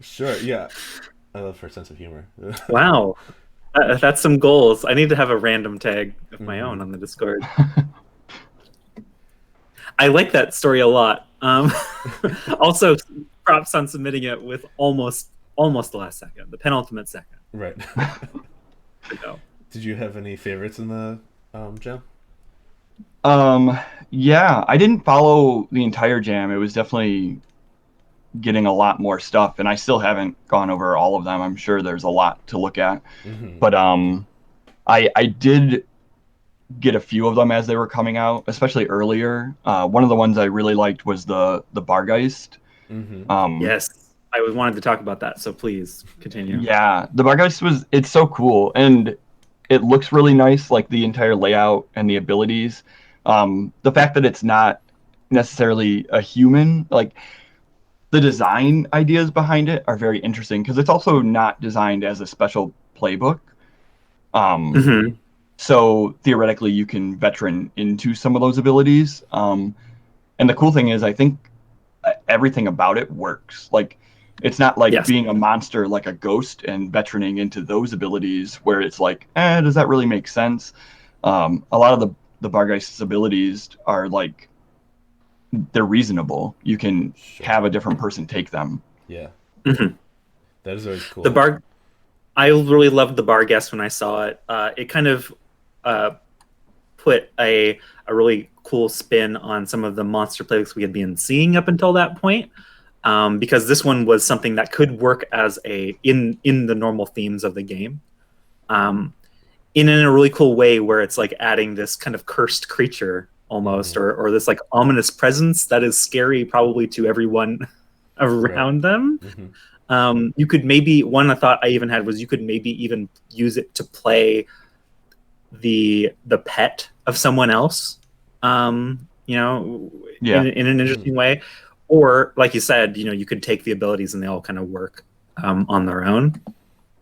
Sure, yeah. I love her sense of humor. Wow. That's some goals. I need to have a random tag of my own on the Discord. I like that story a lot. Also, props on submitting it with almost the last second, the penultimate second. Right. Did you have any favorites in the jam? Yeah, I didn't follow the entire jam. It was definitely getting a lot more stuff, and I still haven't gone over all of them. I'm sure there's a lot to look at. But I did get a few of them as they were coming out, especially earlier. One of the ones I really liked was the Bargeist. Yes, I wanted to talk about that, so please continue. Yeah, the Bargeist it's so cool, and it looks really nice, like the entire layout and the abilities. The fact that it's not necessarily a human, like the design ideas behind it are very interesting because it's also not designed as a special playbook. So theoretically, you can veteran into some of those abilities. And the cool thing is, I think everything about it works. Like, it's not like being a monster like a ghost and veteraning into those abilities where it's like, does that really make sense? A lot of the Bargeist's abilities are like, they're reasonable. You can have a different person take them. Yeah. That is always cool. I really loved the Bargeist when I saw it. It kind of put a really cool spin on some of the monster playbooks we had been seeing up until that point. Because this one was something that could work as in the normal themes of the game. In a really cool way where it's like adding this kind of cursed creature almost, or this like ominous presence that is scary probably to everyone around them. You could maybe, one thought I even had was you could maybe even use it to play the pet of someone else, in an interesting way. Or like you said, you could take the abilities and they all kind of work on their own.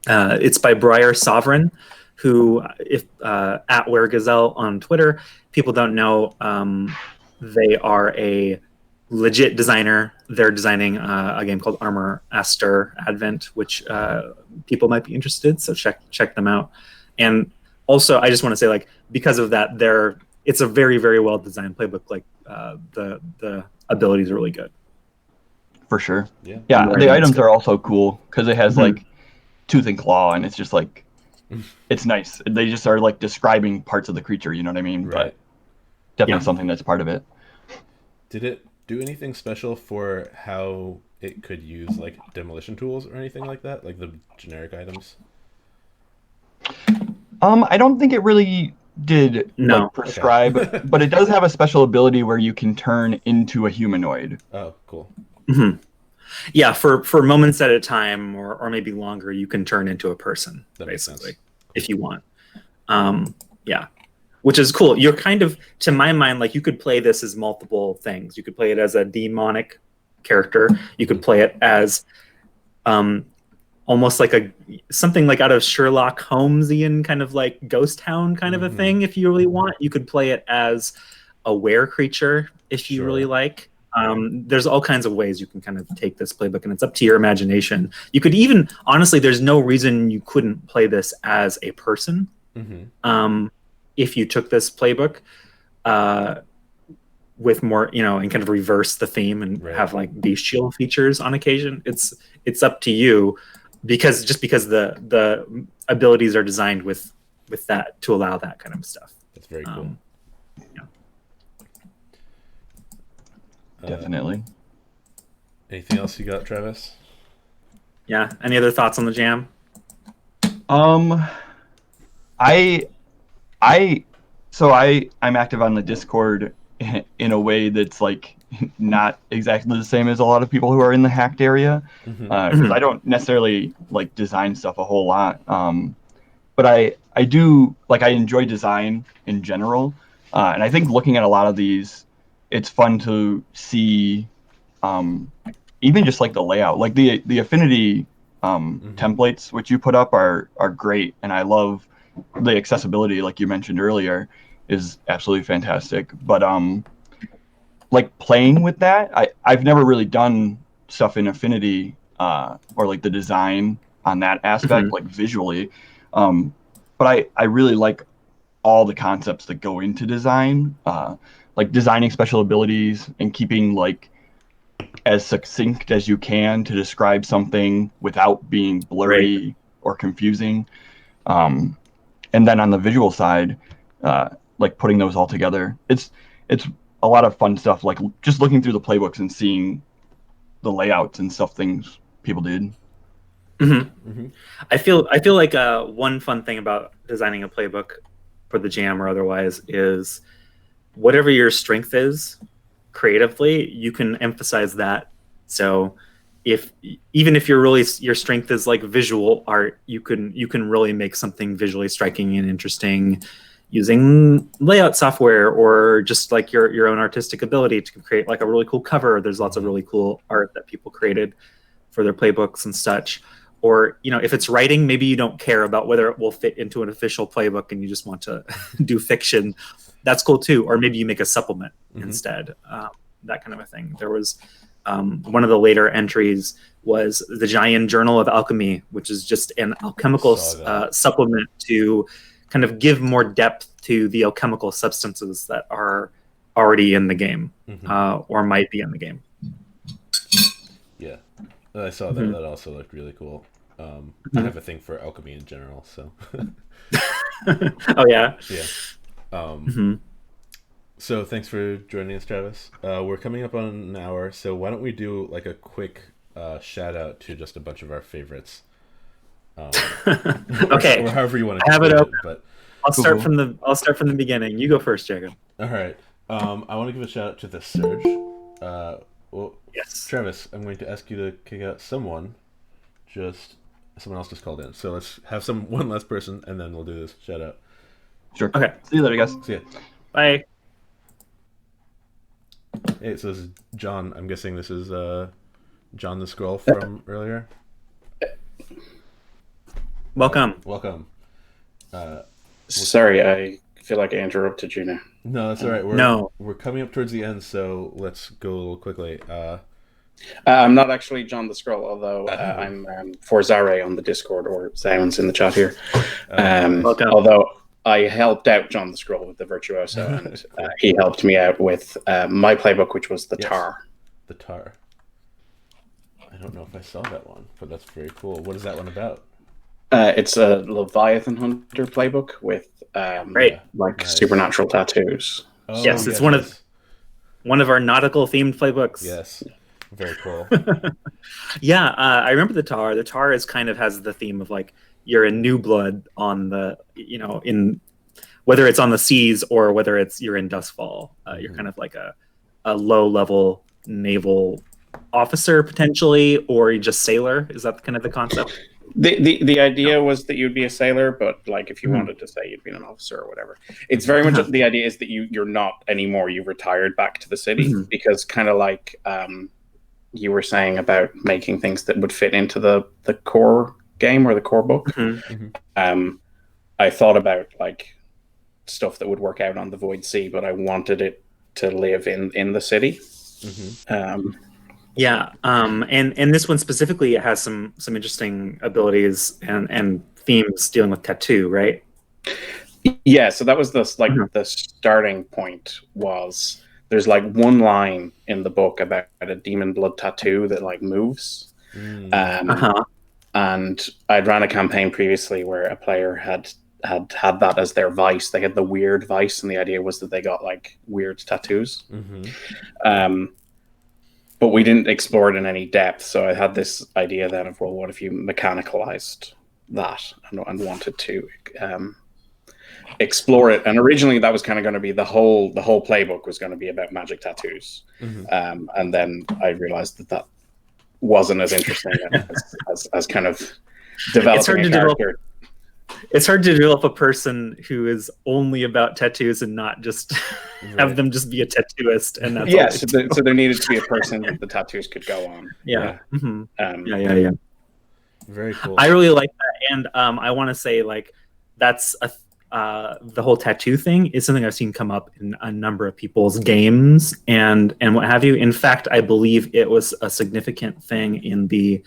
It's by Briar Sovereign, who, if at WereGazelle on Twitter, people don't know, they are a legit designer. They're designing a game called Armor Aster Advent, which people might be interested. So check them out. And also, I just want to say, like, because of that, it's a very, very well designed playbook. Like the abilities are really good. For sure. Yeah. The items are also cool because it has like tooth and claw, and it's just like it's nice. They just are like describing parts of the creature. You know what I mean? Right. But definitely something that's part of it. Did it do anything special for how it could use like demolition tools or anything like that, like the generic items? I don't think it really did prescribe, but it does have a special ability where you can turn into a humanoid. Oh, cool. Yeah, for moments at a time, or maybe longer, you can turn into a person, basically, if you want. Which is cool. You're kind of, to my mind, like you could play this as multiple things. You could play it as a demonic character. You could play it as almost like something like out of Sherlock Holmesian kind of like ghost town kind of a thing. If you really want, you could play it as a were creature if you really like. There's all kinds of ways you can kind of take this playbook, and it's up to your imagination. You could even, honestly, there's no reason you couldn't play this as a person. If you took this playbook with more, and kind of reverse the theme and have like bestial features on occasion. It's up to you, because the abilities are designed with that to allow that kind of stuff. That's very cool. Definitely. Anything else you got, Travis? Yeah. Any other thoughts on the jam? I'm active on the Discord in a way that's like not exactly the same as a lot of people who are in the hacked area, because I don't necessarily like design stuff a whole lot. But I do, like, I enjoy design in general, and I think looking at a lot of these, it's fun to see even just like the layout, like the affinity templates which you put up are great, and I love the accessibility, like you mentioned earlier, is absolutely fantastic. But like playing with that, I've never really done stuff in affinity or like the design on that aspect, like visually. but I really like all the concepts that go into design, like designing special abilities and keeping like as succinct as you can to describe something without being blurry or confusing. And then on the visual side, like putting those all together, it's a lot of fun stuff. Like just looking through the playbooks and seeing the layouts and stuff things people did. I feel like one fun thing about designing a playbook for the jam or otherwise is whatever your strength is creatively, you can emphasize that. So even if your strength is like visual art, you can really make something visually striking and interesting using layout software or just like your own artistic ability to create like a really cool cover. There's lots of really cool art that people created for their playbooks and such. Or, you know, if it's writing, maybe you don't care about whether it will fit into an official playbook and you just want to do fiction. That's cool too. Or maybe you make a supplement instead, that kind of a thing. There was one of the later entries was the Giant Journal of Alchemy, which is just an alchemical supplement to kind of give more depth to the alchemical substances that are already in the game or might be in the game. Yeah, I saw that. That also looked really cool. I have a thing for alchemy in general, so. Oh yeah. Yeah. So thanks for joining us, Travis. We're coming up on an hour, so why don't we do like a quick shout out to just a bunch of our favorites. Okay. Or however you want to have it open. But I'll start from the beginning. You go first, Jacob. All right. I want to give a shout out to the Surge. Well, yes. Travis, I'm going to ask you to kick out someone. Someone else just called in. So let's have one last person, and then we'll do this shout out. Sure. Okay. See you later, guys. See ya. Bye. Hey, so this is John. I'm guessing this is John the Scroll from earlier. Welcome. Welcome. Sorry, I feel like I interrupted you now. No, that's all right. We're coming up towards the end, so let's go a little quickly. I'm not actually John the Scroll, although I'm for Zare on the Discord, or Simon's in the chat here. Although I helped out John the Scroll with the Virtuoso, and he helped me out with my playbook, which was the Tar. The Tar. I don't know if I saw that one, but that's very cool. What is that one about? It's a Leviathan Hunter playbook with supernatural tattoos. Oh, yes, it's one of our nautical themed playbooks. Yes, very cool. Yeah, I remember the Tar. The Tar has the theme of like you're a new blood on the in whether it's on the seas or whether you're in Dustfall. You're kind of like a low level naval officer potentially, or just sailor. Is that kind of the concept? The idea was that you'd be a sailor, but like if you wanted to say you'd be an officer or whatever, it's very much the idea is that you're not anymore. You've retired back to the city because kind of like you were saying about making things that would fit into the core game or the core book. I thought about like stuff that would work out on the Void Sea, but I wanted it to live in the city. Yeah, and this one specifically has some interesting abilities and themes dealing with tattoo, right? Yeah, so that was the starting point. Was there's like one line in the book about a demon blood tattoo that like moves, and I'd ran a campaign previously where a player had that as their vice. They had the weird vice, and the idea was that they got like weird tattoos. But we didn't explore it in any depth, so I had this idea then of, well, what if you mechanicalized that and wanted to explore it? And originally that was kind of going to be the whole playbook was going to be about magic tattoos. And then I realized that wasn't as interesting as kind of developing a character. It's hard to develop a person who is only about tattoos and not just have them just be a tattooist. And that's so there needed to be a person that the tattoos could go on. Yeah. Very cool. I really like that, and I want to say like that's the whole tattoo thing is something I've seen come up in a number of people's games and what have you. In fact, I believe it was a significant thing in the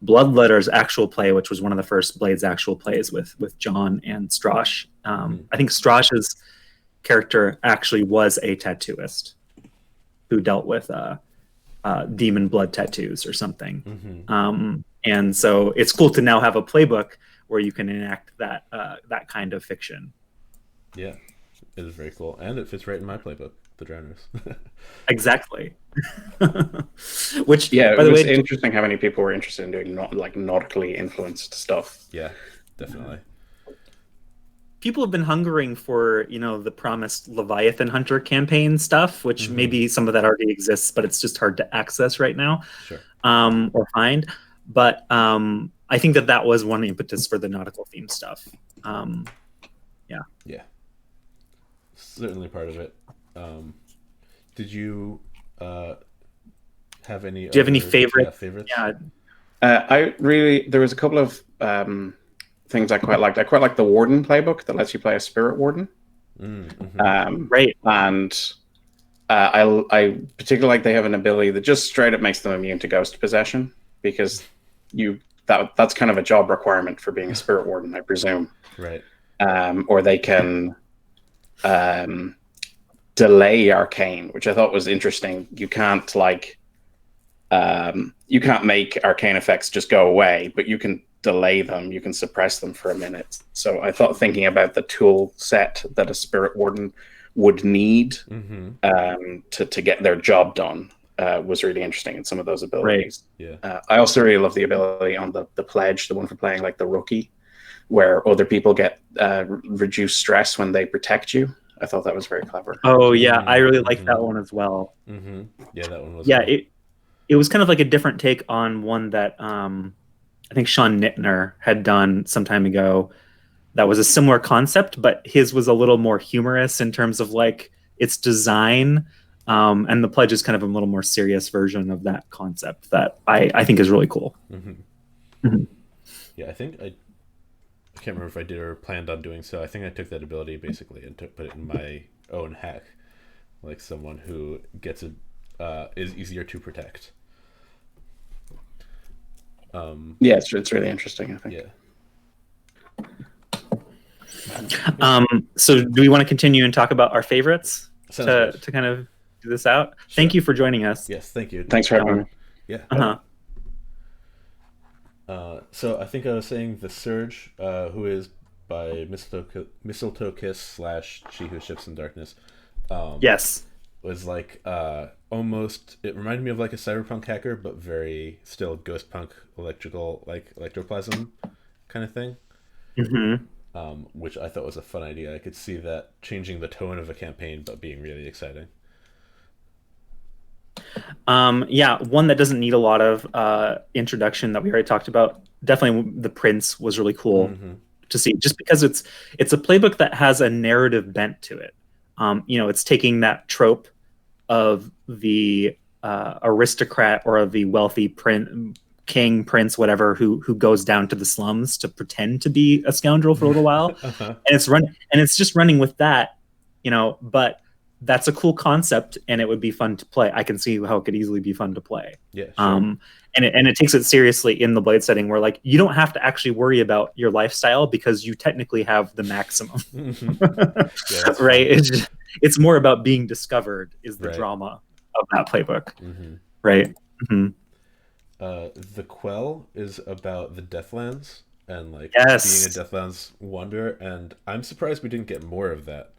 Bloodletter's actual play, which was one of the first Blade's actual plays with John and Strash. I think Strash's character actually was a tattooist who dealt with demon blood tattoos or something. And so it's cool to now have a playbook where you can enact that kind of fiction. Yeah, it is very cool, and it fits right in my playbook, The Drowners. Exactly. Which, yeah, by it the was way, interesting how many people were interested in doing nautically influenced stuff. Yeah, definitely. people have been hungering for, the promised Leviathan Hunter campaign stuff, which maybe some of that already exists, but it's just hard to access right now, Sure. Or find. But I think that was one impetus for the nautical theme stuff. Yeah, certainly part of it. Did you have any? Do you have any favorites? Yeah. There was a couple of things I quite liked. I quite liked the Warden playbook that lets you play a Spirit Warden. Right. And I particularly like they have an ability that just straight up makes them immune to ghost possession, because that's kind of a job requirement for being a Spirit Warden, I presume. Right. Or they can delay arcane, which I thought was interesting. You can't make arcane effects just go away, but you can delay them. You can suppress them for a minute. So I thought thinking about the tool set that a Spirit Warden would need to get their job done was really interesting in some of those abilities. Right. Yeah. I also really love the ability on the pledge, the one for playing like the rookie, where other people get reduced stress when they protect you. I thought that was very clever. Oh yeah, I really like that one as well. Yeah, that one was. Yeah, cool. It was kind of like a different take on one that I think Sean Nittner had done some time ago. That was a similar concept, but his was a little more humorous in terms of like its design. And the pledge is kind of a little more serious version of that concept that I think is really cool. Yeah, I think I can't remember if I did or planned on doing so. I think I took that ability basically and put it in my own hack, like someone who gets is easier to protect. Yeah, it's really interesting, I think. Yeah. So do we want to continue and talk about our favorites Sounds to kind of do this out? Sure. Thank you for joining us. Yes, thank you. Thanks for having me. Yeah. So I think I was saying The Surge, who is by Mistletoe Kiss / She Who Ships in Darkness. Yes. Was like almost, it reminded me of like a cyberpunk hacker, but very still ghost punk electroplasm kind of thing. Which I thought was a fun idea. I could see that changing the tone of a campaign, but being really exciting. Yeah, one that doesn't need a lot of introduction that we already talked about. Definitely the Prince was really cool to see, just because it's a playbook that has a narrative bent to it. It's taking that trope of the aristocrat or of the wealthy king, prince, whatever, who goes down to the slums to pretend to be a scoundrel for a little while, and it's just running with that, but that's a cool concept, and it would be fun to play. I can see how it could easily be fun to play. Yeah. Sure. And it takes it seriously in the Blade setting, where like you don't have to actually worry about your lifestyle because you technically have the maximum. Yeah, right? It's more about being discovered is the drama of that playbook. Right. The Quell is about the Deathlands and like being a Deathlands wanderer, and I'm surprised we didn't get more of that.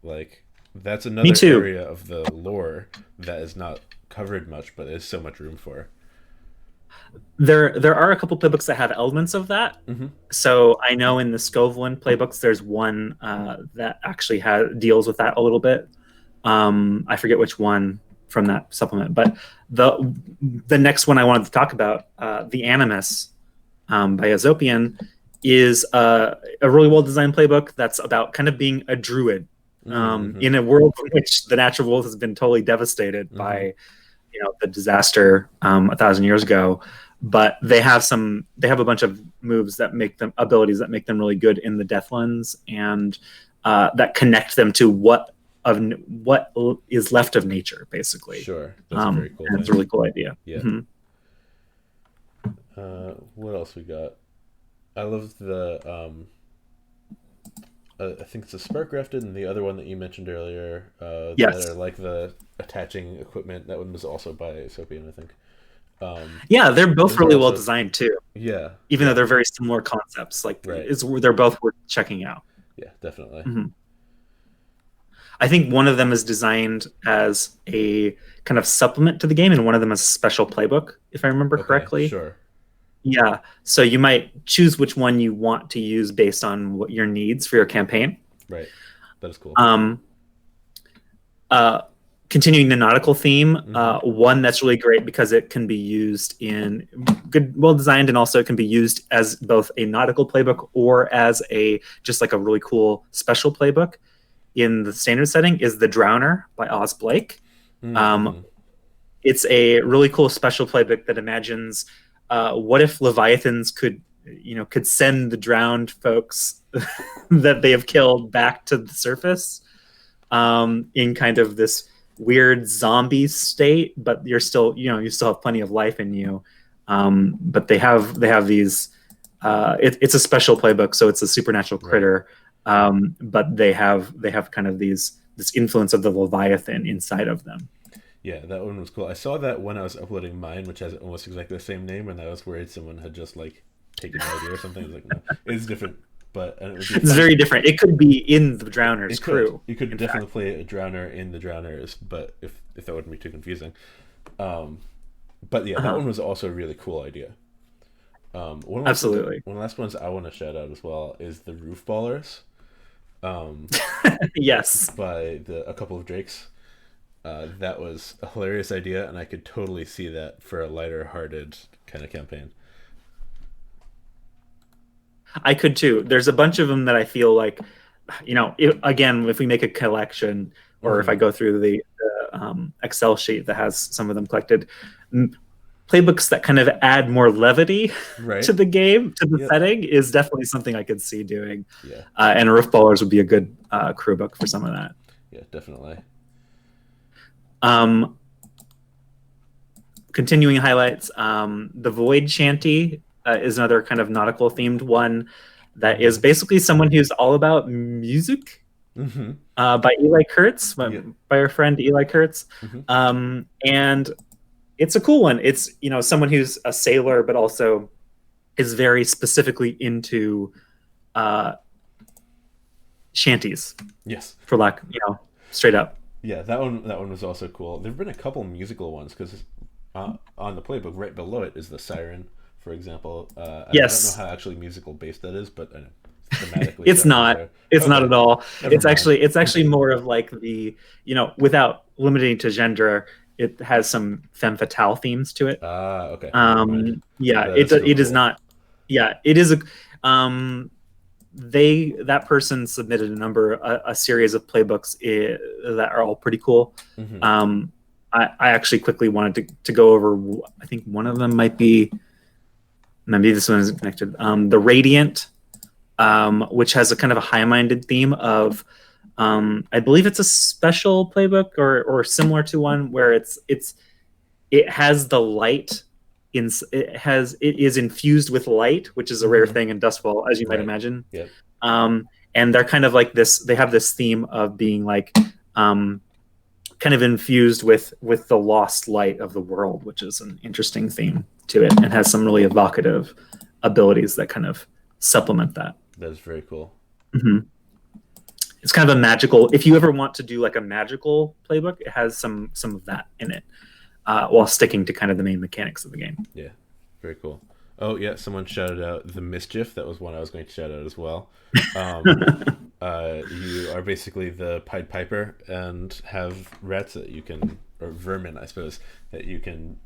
Like that's another area of the lore that is not covered much, but there's so much room for. There are a couple playbooks that have elements of that. So I know in the Scovelin playbooks, there's one that actually deals with that a little bit. I forget which one from that supplement, but the next one I wanted to talk about, The Animus by Azopian, is a really well-designed playbook that's about kind of being a druid in a world in which the natural world has been totally devastated by the disaster 1,000 years ago. But they have a bunch of moves that make them abilities that make them really good in the Deathlands, and that connect them to what is left of nature, basically. Sure, that's a very cool thing. It's a really cool idea. Yeah. What else we got? I love the I think it's a spark grafted, and the other one that you mentioned earlier, Yes. that are like the attaching equipment. That one was also by Sopian, I think. Yeah, they're both there's really well also- designed too. Yeah, Even yeah, though they're very similar concepts, like Right. they're both worth checking out. yeah, definitely. Mhm. I think one of them is designed as a kind of supplement to the game, and one of them is a special playbook, if I remember Okay, correctly. sure. Yeah, so you might choose which one you want to use based on what your needs for your campaign. Right, that is cool. Continuing the nautical theme, Mm-hmm. one that's really great because it can be used in good, well designed, and also it can be used as both a nautical playbook or as a just like a really cool special playbook in the standard setting is The Drowner by Oz Blake. Mm-hmm. It's a really cool special playbook that imagines what if Leviathans could send the drowned folks that they have killed back to the surface in kind of this weird zombie state, but you still have plenty of life in you. But they have these. It's a special playbook, so it's a supernatural critter. But they have kind of this influence of the Leviathan inside of them. Yeah, that one was cool. I saw that when I was uploading mine, which has almost exactly the same name, and I was worried someone had just like taken the idea or something. I was like, no, it's different, but and it would be It's fun. very different. It could be in the Drowner's It could. crew. You could in definitely fact. play a Drowner in the Drowners, but if that wouldn't be too confusing. But yeah, that one was also a really cool idea. Absolutely. One of the last ones I want to shout out as well is the Roof Ballers. Yes. By a couple of Drakes. That was a hilarious idea, and I could totally see that for a lighter-hearted kind of campaign. I could too. There's a bunch of them that I feel like, if we make a collection, or if I go through the Excel sheet that has some of them collected, playbooks that kind of add more levity to the game, to the setting, is definitely something I could see doing. Yeah. And Roof Ballers would be a good crew book for some of that. Yeah, definitely. Continuing highlights, the Void Shanty is another kind of nautical themed one that is basically someone who's all about music by Eli Kurtz, by our friend Eli Kurtz. And it's a cool one. It's someone who's a sailor but also is very specifically into shanties. Yes. For lack, straight up. Yeah, that one was also cool. There've been a couple musical ones because on the playbook right below it is the Siren, for example. Yes. I don't know how actually musical based that is, but thematically it's not. It's not at all. It's mind. actually more of like the without limiting to gender. It has some femme fatale themes to it. Okay. Yeah, it is not. Yeah, it is a. That person submitted a series of playbooks that are all pretty cool. I actually quickly wanted to go over. I think one of them might be. Maybe this one isn't connected. The Radiant, which has a kind of a high-minded theme of. I believe it's a special playbook or similar to one where it has the light. It is infused with light, which is a rare thing in Dustfall, as you might imagine. Yep. And they're kind of like this. They have this theme of being like, kind of infused with the lost light of the world, which is an interesting theme to it, and has some really evocative abilities that kind of supplement that. That is very cool. It's kind of a magical. If you ever want to do like a magical playbook, it has some of that in it. While sticking to kind of the main mechanics of the game. Yeah, very cool. Oh yeah, someone shouted out the Mischief. That was one I was going to shout out as well. You are basically the Pied Piper and have rats that you can, or vermin, I suppose, that you can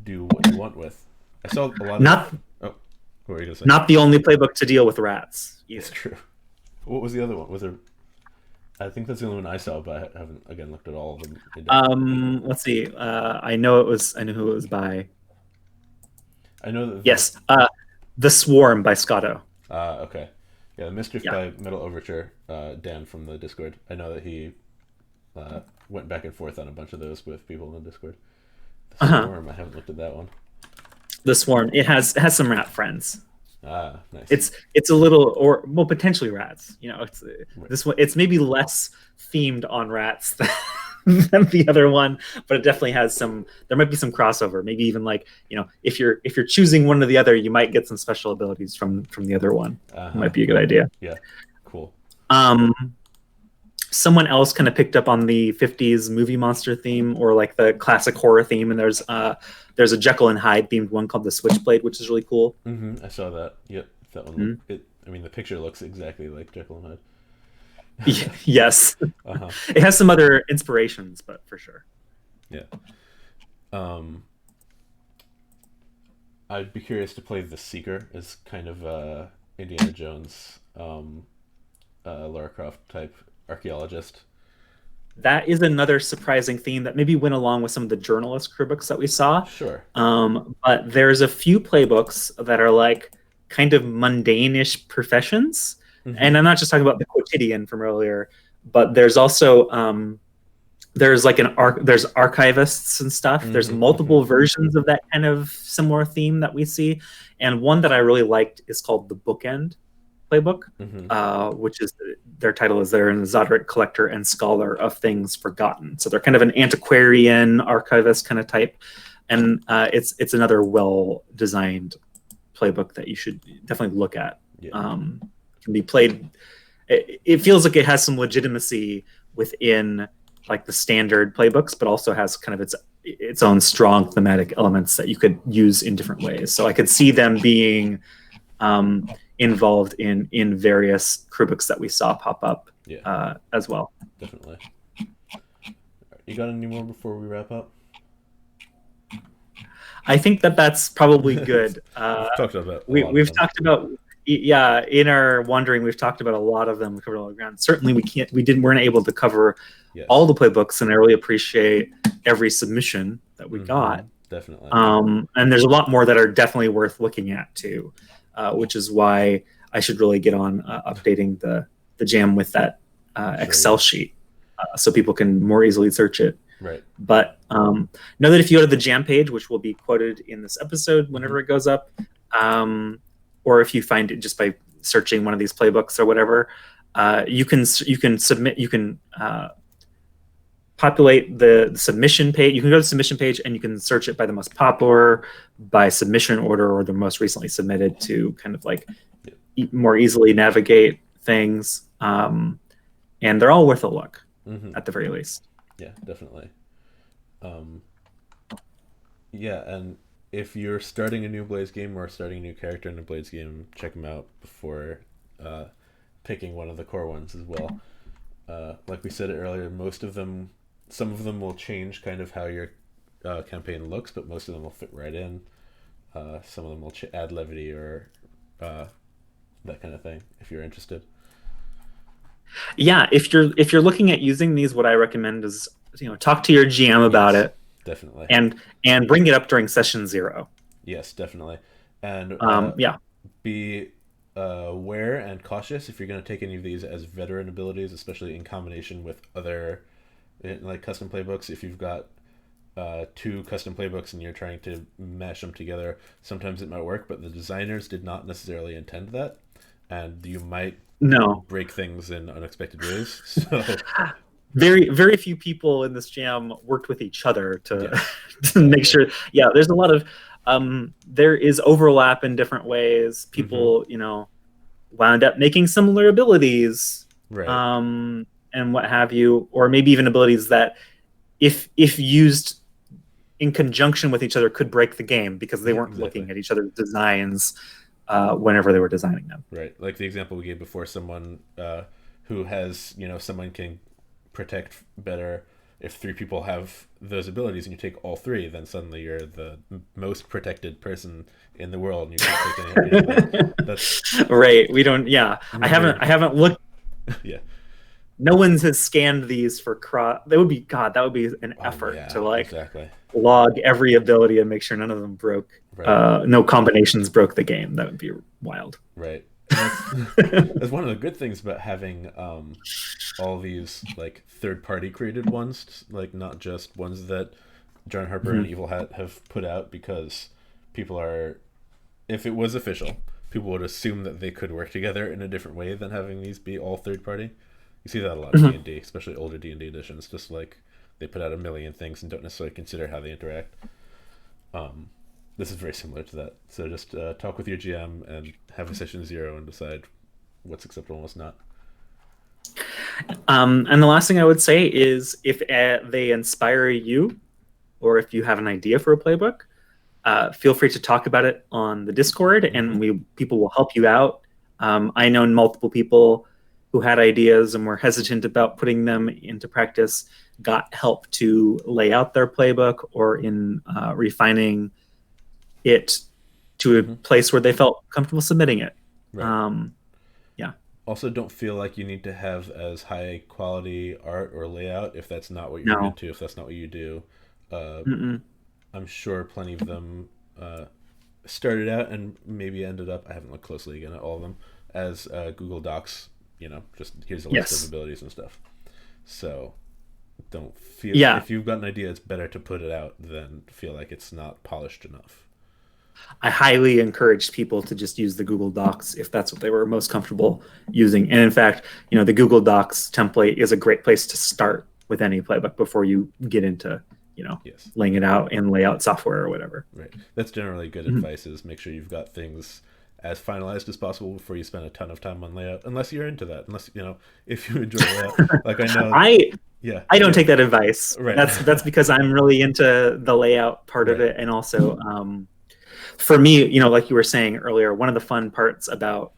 do what you want with. I saw a lot of. Oh, what were you gonna say? Not the only playbook to deal with rats. It's true. What was the other one? Was there? I think that's the only one I saw, but I haven't again looked at all of them. Let's see. I know who it was by. I know that. Yes, The Swarm by Scotto. Okay. Yeah, the Mischief by Metal Overture. Dan from the Discord. I know that he went back and forth on a bunch of those with people in the Discord. The Swarm. I haven't looked at that one. The Swarm. It has some rat friends. Ah, nice. It's a little, or well, potentially rats. You know, it's this one. It's maybe less themed on rats than the other one, but it definitely has some. There might be some crossover. Maybe even like, you know, if you're choosing one or the other, you might get some special abilities from the other one. Might be a good idea. Yeah, cool. Someone else kind of picked up on the 50s movie monster theme, or like the classic horror theme, and there's a Jekyll and Hyde themed one called the Switchblade, which is really cool. I saw that. Yep, that one. I mean, the picture looks exactly like Jekyll and Hyde. Yes. It has some other inspirations, but for sure. Yeah. I'd be curious to play the Seeker as kind of Indiana Jones, Lara Croft type archaeologist. That is another surprising theme that maybe went along with some of the journalist crew books that we saw. Sure. But there's a few playbooks that are like kind of mundane-ish professions. And I'm not just talking about the quotidian from earlier, but there's also there's like there's archivists and stuff. There's multiple versions of that kind of similar theme that we see. And one that I really liked is called the Bookend playbook, which is their title is they're an esoteric collector and scholar of things forgotten. So they're kind of an antiquarian archivist kind of type, and it's another well designed playbook that you should definitely look at. Can be played. It feels like it has some legitimacy within like the standard playbooks, but also has kind of its own strong thematic elements that you could use in different ways. So I could see them being involved in various crew books that we saw pop up as well. Definitely. You got any more before we wrap up? I think that's probably good. We've talked about in our wandering, we've talked about a lot of them. We covered all the ground. Certainly we weren't able to cover all the playbooks, and I really appreciate every submission that we got. Definitely. And there's a lot more that are definitely worth looking at too. Which is why I should really get on updating the jam with that Excel sheet, so people can more easily search it. Right. But know that if you go to the jam page, which will be quoted in this episode whenever it goes up, or if you find it just by searching one of these playbooks or whatever, you can submit. You can populate the submission page. You can go to the submission page and you can search it by the most popular, by submission order, or the most recently submitted to kind of like more easily navigate things. And they're all worth a look at the very least. Yeah, definitely. And if you're starting a new Blaze game or starting a new character in a Blaze game, check them out before picking one of the core ones as well. Like we said earlier, some of them will change kind of how your campaign looks, but most of them will fit right in. Some of them will add levity or that kind of thing, if you're interested. Yeah, if you're looking at using these, what I recommend is, talk to your GM about it. Definitely. And bring it up during session 0. Yes, definitely. And be aware and cautious if you're going to take any of these as veteran abilities, especially in combination with other like custom playbooks. If you've got 2 custom playbooks and you're trying to mash them together, sometimes it might work, but the designers did not necessarily intend that, and you might break things in unexpected ways. So very, very few people in this jam worked with each other to make sure. Yeah, there's a lot of there is overlap in different ways. People, wound up making similar abilities, right? And what have you, or maybe even abilities that, if used in conjunction with each other, could break the game because they weren't looking at each other's designs whenever they were designing them. Right, like the example we gave before, someone who has, someone can protect better. If 3 people have those abilities and you take all 3, then suddenly you're the most protected person in the world, and you can't take any. That's right. We don't. Yeah, I haven't looked. Yeah. No one has scanned these for cross. That would be an effort to log every ability and make sure none of them broke. Right. No combinations broke the game. That would be wild. Right. That's one of the good things about having all these like third-party created ones, like not just ones that John Harper and Evil Hat have put out, because people are, if it was official, people would assume that they could work together in a different way than having these be all third party. You see that a lot in D&D, especially older D&D editions, just like they put out a million things and don't necessarily consider how they interact. This is very similar to that. So just talk with your GM and have a session 0 and decide what's acceptable and what's not. And the last thing I would say is if they inspire you, or if you have an idea for a playbook, feel free to talk about it on the Discord, and people will help you out. I know multiple people who had ideas and were hesitant about putting them into practice, got help to lay out their playbook or in refining it to a place where they felt comfortable submitting it. Right. Also, don't feel like you need to have as high quality art or layout if that's not what you're into, if that's not what you do. I'm sure plenty of them started out and maybe ended up, I haven't looked closely again at all of them, as Google Docs, just here's a list of abilities and stuff. So don't feel, if you've got an idea, it's better to put it out than feel like it's not polished enough. I highly encouraged people to just use the Google Docs if that's what they were most comfortable using. And in fact, the Google Docs template is a great place to start with any playbook before you get into, laying it out in layout software or whatever. Right. That's generally good advice, is make sure you've got things as finalized as possible before you spend a ton of time on layout, unless you're into that, unless, if you enjoy layout. Like I know... I don't take that advice. Right. That's because I'm really into the layout part of it, and also... for me, like you were saying earlier, one of the fun parts about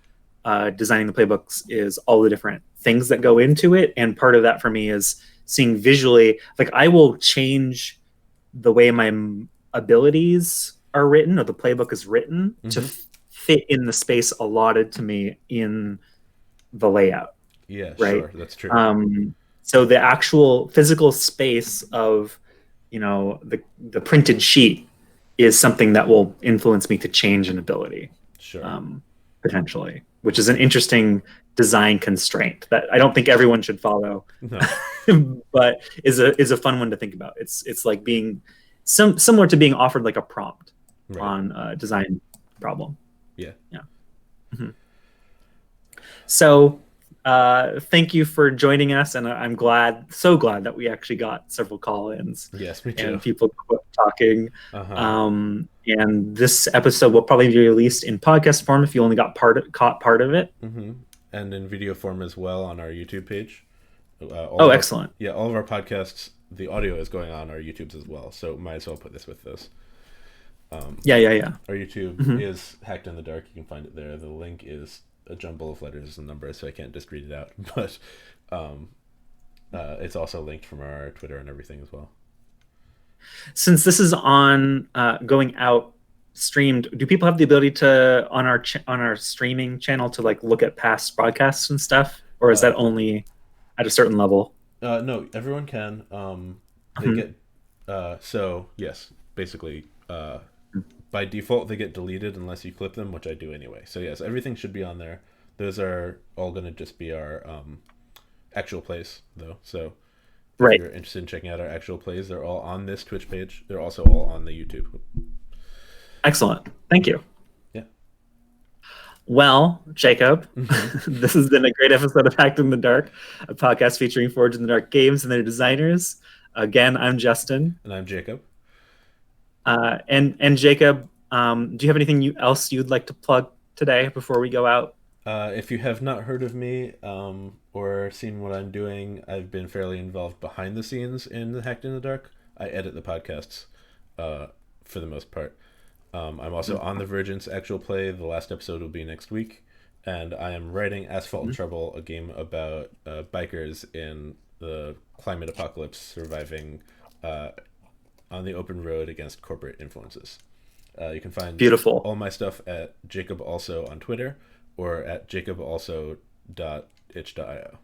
designing the playbooks is all the different things that go into it. And part of that for me is seeing visually, like I will change the way my abilities are written or the playbook is written to fit in the space allotted to me in the layout. Yeah, right? Sure. That's true. So the actual physical space of, the printed sheet is something that will influence me to change an ability, potentially, which is an interesting design constraint that I don't think everyone should follow, but is a fun one to think about. It's like being similar to being offered like a prompt on a design problem. Yeah. So thank you for joining us, and I'm so glad that we actually got several call-ins. Yes, me too. And people talking. And this episode will probably be released in podcast form if you only caught part of it. And in video form as well on our YouTube page. Excellent. All of our podcasts, the audio is going on our YouTubes as well, so might as well put this with those. Our YouTube is Hacked in the Dark. You can find it there. The link is a jumble of letters and numbers, so I can't just read it out. But it's also linked from our Twitter and everything as well. Since this is on going out streamed, do people have the ability to on our streaming channel to like look at past broadcasts and stuff, or is that only at a certain level? No, everyone can. They get so yes, basically. By default, they get deleted unless you clip them, which I do anyway. So yes, everything should be on there. Those are all going to just be our actual plays, though. So if you're interested in checking out our actual plays, they're all on this Twitch page. They're also all on the YouTube. Excellent. Thank you. Yeah. Well, Jacob, this has been a great episode of Hacked in the Dark, a podcast featuring Forged in the Dark games and their designers. Again, I'm Justin. And I'm Jacob. And Jacob, do you have anything else you'd like to plug today before we go out? If you have not heard of me or seen what I'm doing, I've been fairly involved behind the scenes in the Hacked in the Dark. I edit the podcasts for the most part. I'm also on the Vergent's actual play. The last episode will be next week. And I am writing Asphalt and Trouble, a game about bikers in the climate apocalypse surviving on the open road against corporate influences. You can find all my stuff at Jacob Also on Twitter or at jacobalso.itch.io.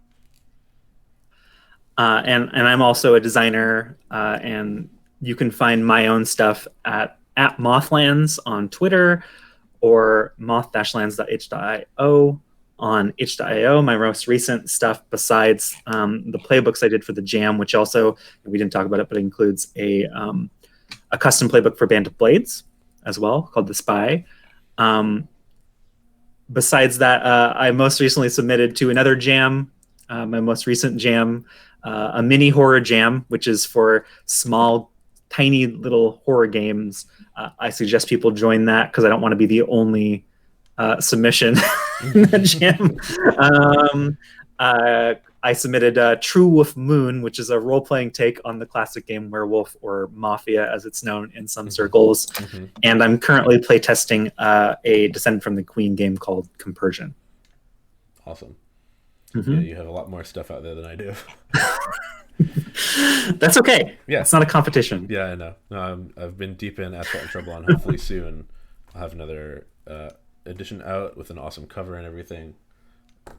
And I'm also a designer, and you can find my own stuff at Mothlands on Twitter or moth-lands.itch.io on itch.io. My most recent stuff, besides the playbooks I did for the Jam, which also, we didn't talk about it, but it includes a custom playbook for Band of Blades, as well, called The Spy. Besides that, I most recently submitted to another jam, my most recent jam, a mini horror jam, which is for small, tiny little horror games. I suggest people join that because I don't want to be the only submission in the jam. I submitted True Wolf Moon, which is a role-playing take on the classic game Werewolf, or Mafia as it's known in some circles. And I'm currently playtesting a Descent from the Queen game called Compersion. Awesome. Yeah, you have a lot more stuff out there than I do. That's okay. Yeah. It's not a competition. Yeah, I know. No, I've been deep in Asphalt and Trouble, and hopefully soon I'll have another edition out with an awesome cover and everything.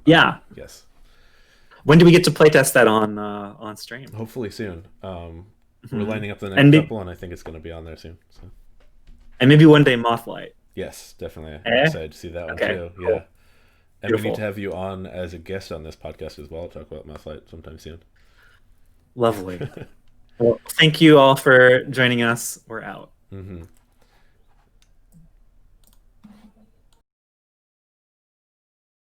Yeah. Yes. When do we get to playtest that on stream? Hopefully soon. We're lining up the next couple, and I think it's going to be on there soon. So. And maybe one day Mothlight. Yes, definitely. I'm excited to see that one too. Cool. Yeah. And Beautiful. we need to have you on as a guest on this podcast as well. Talk about Mothlight sometime soon. Lovely. Well, thank you all for joining us. We're out.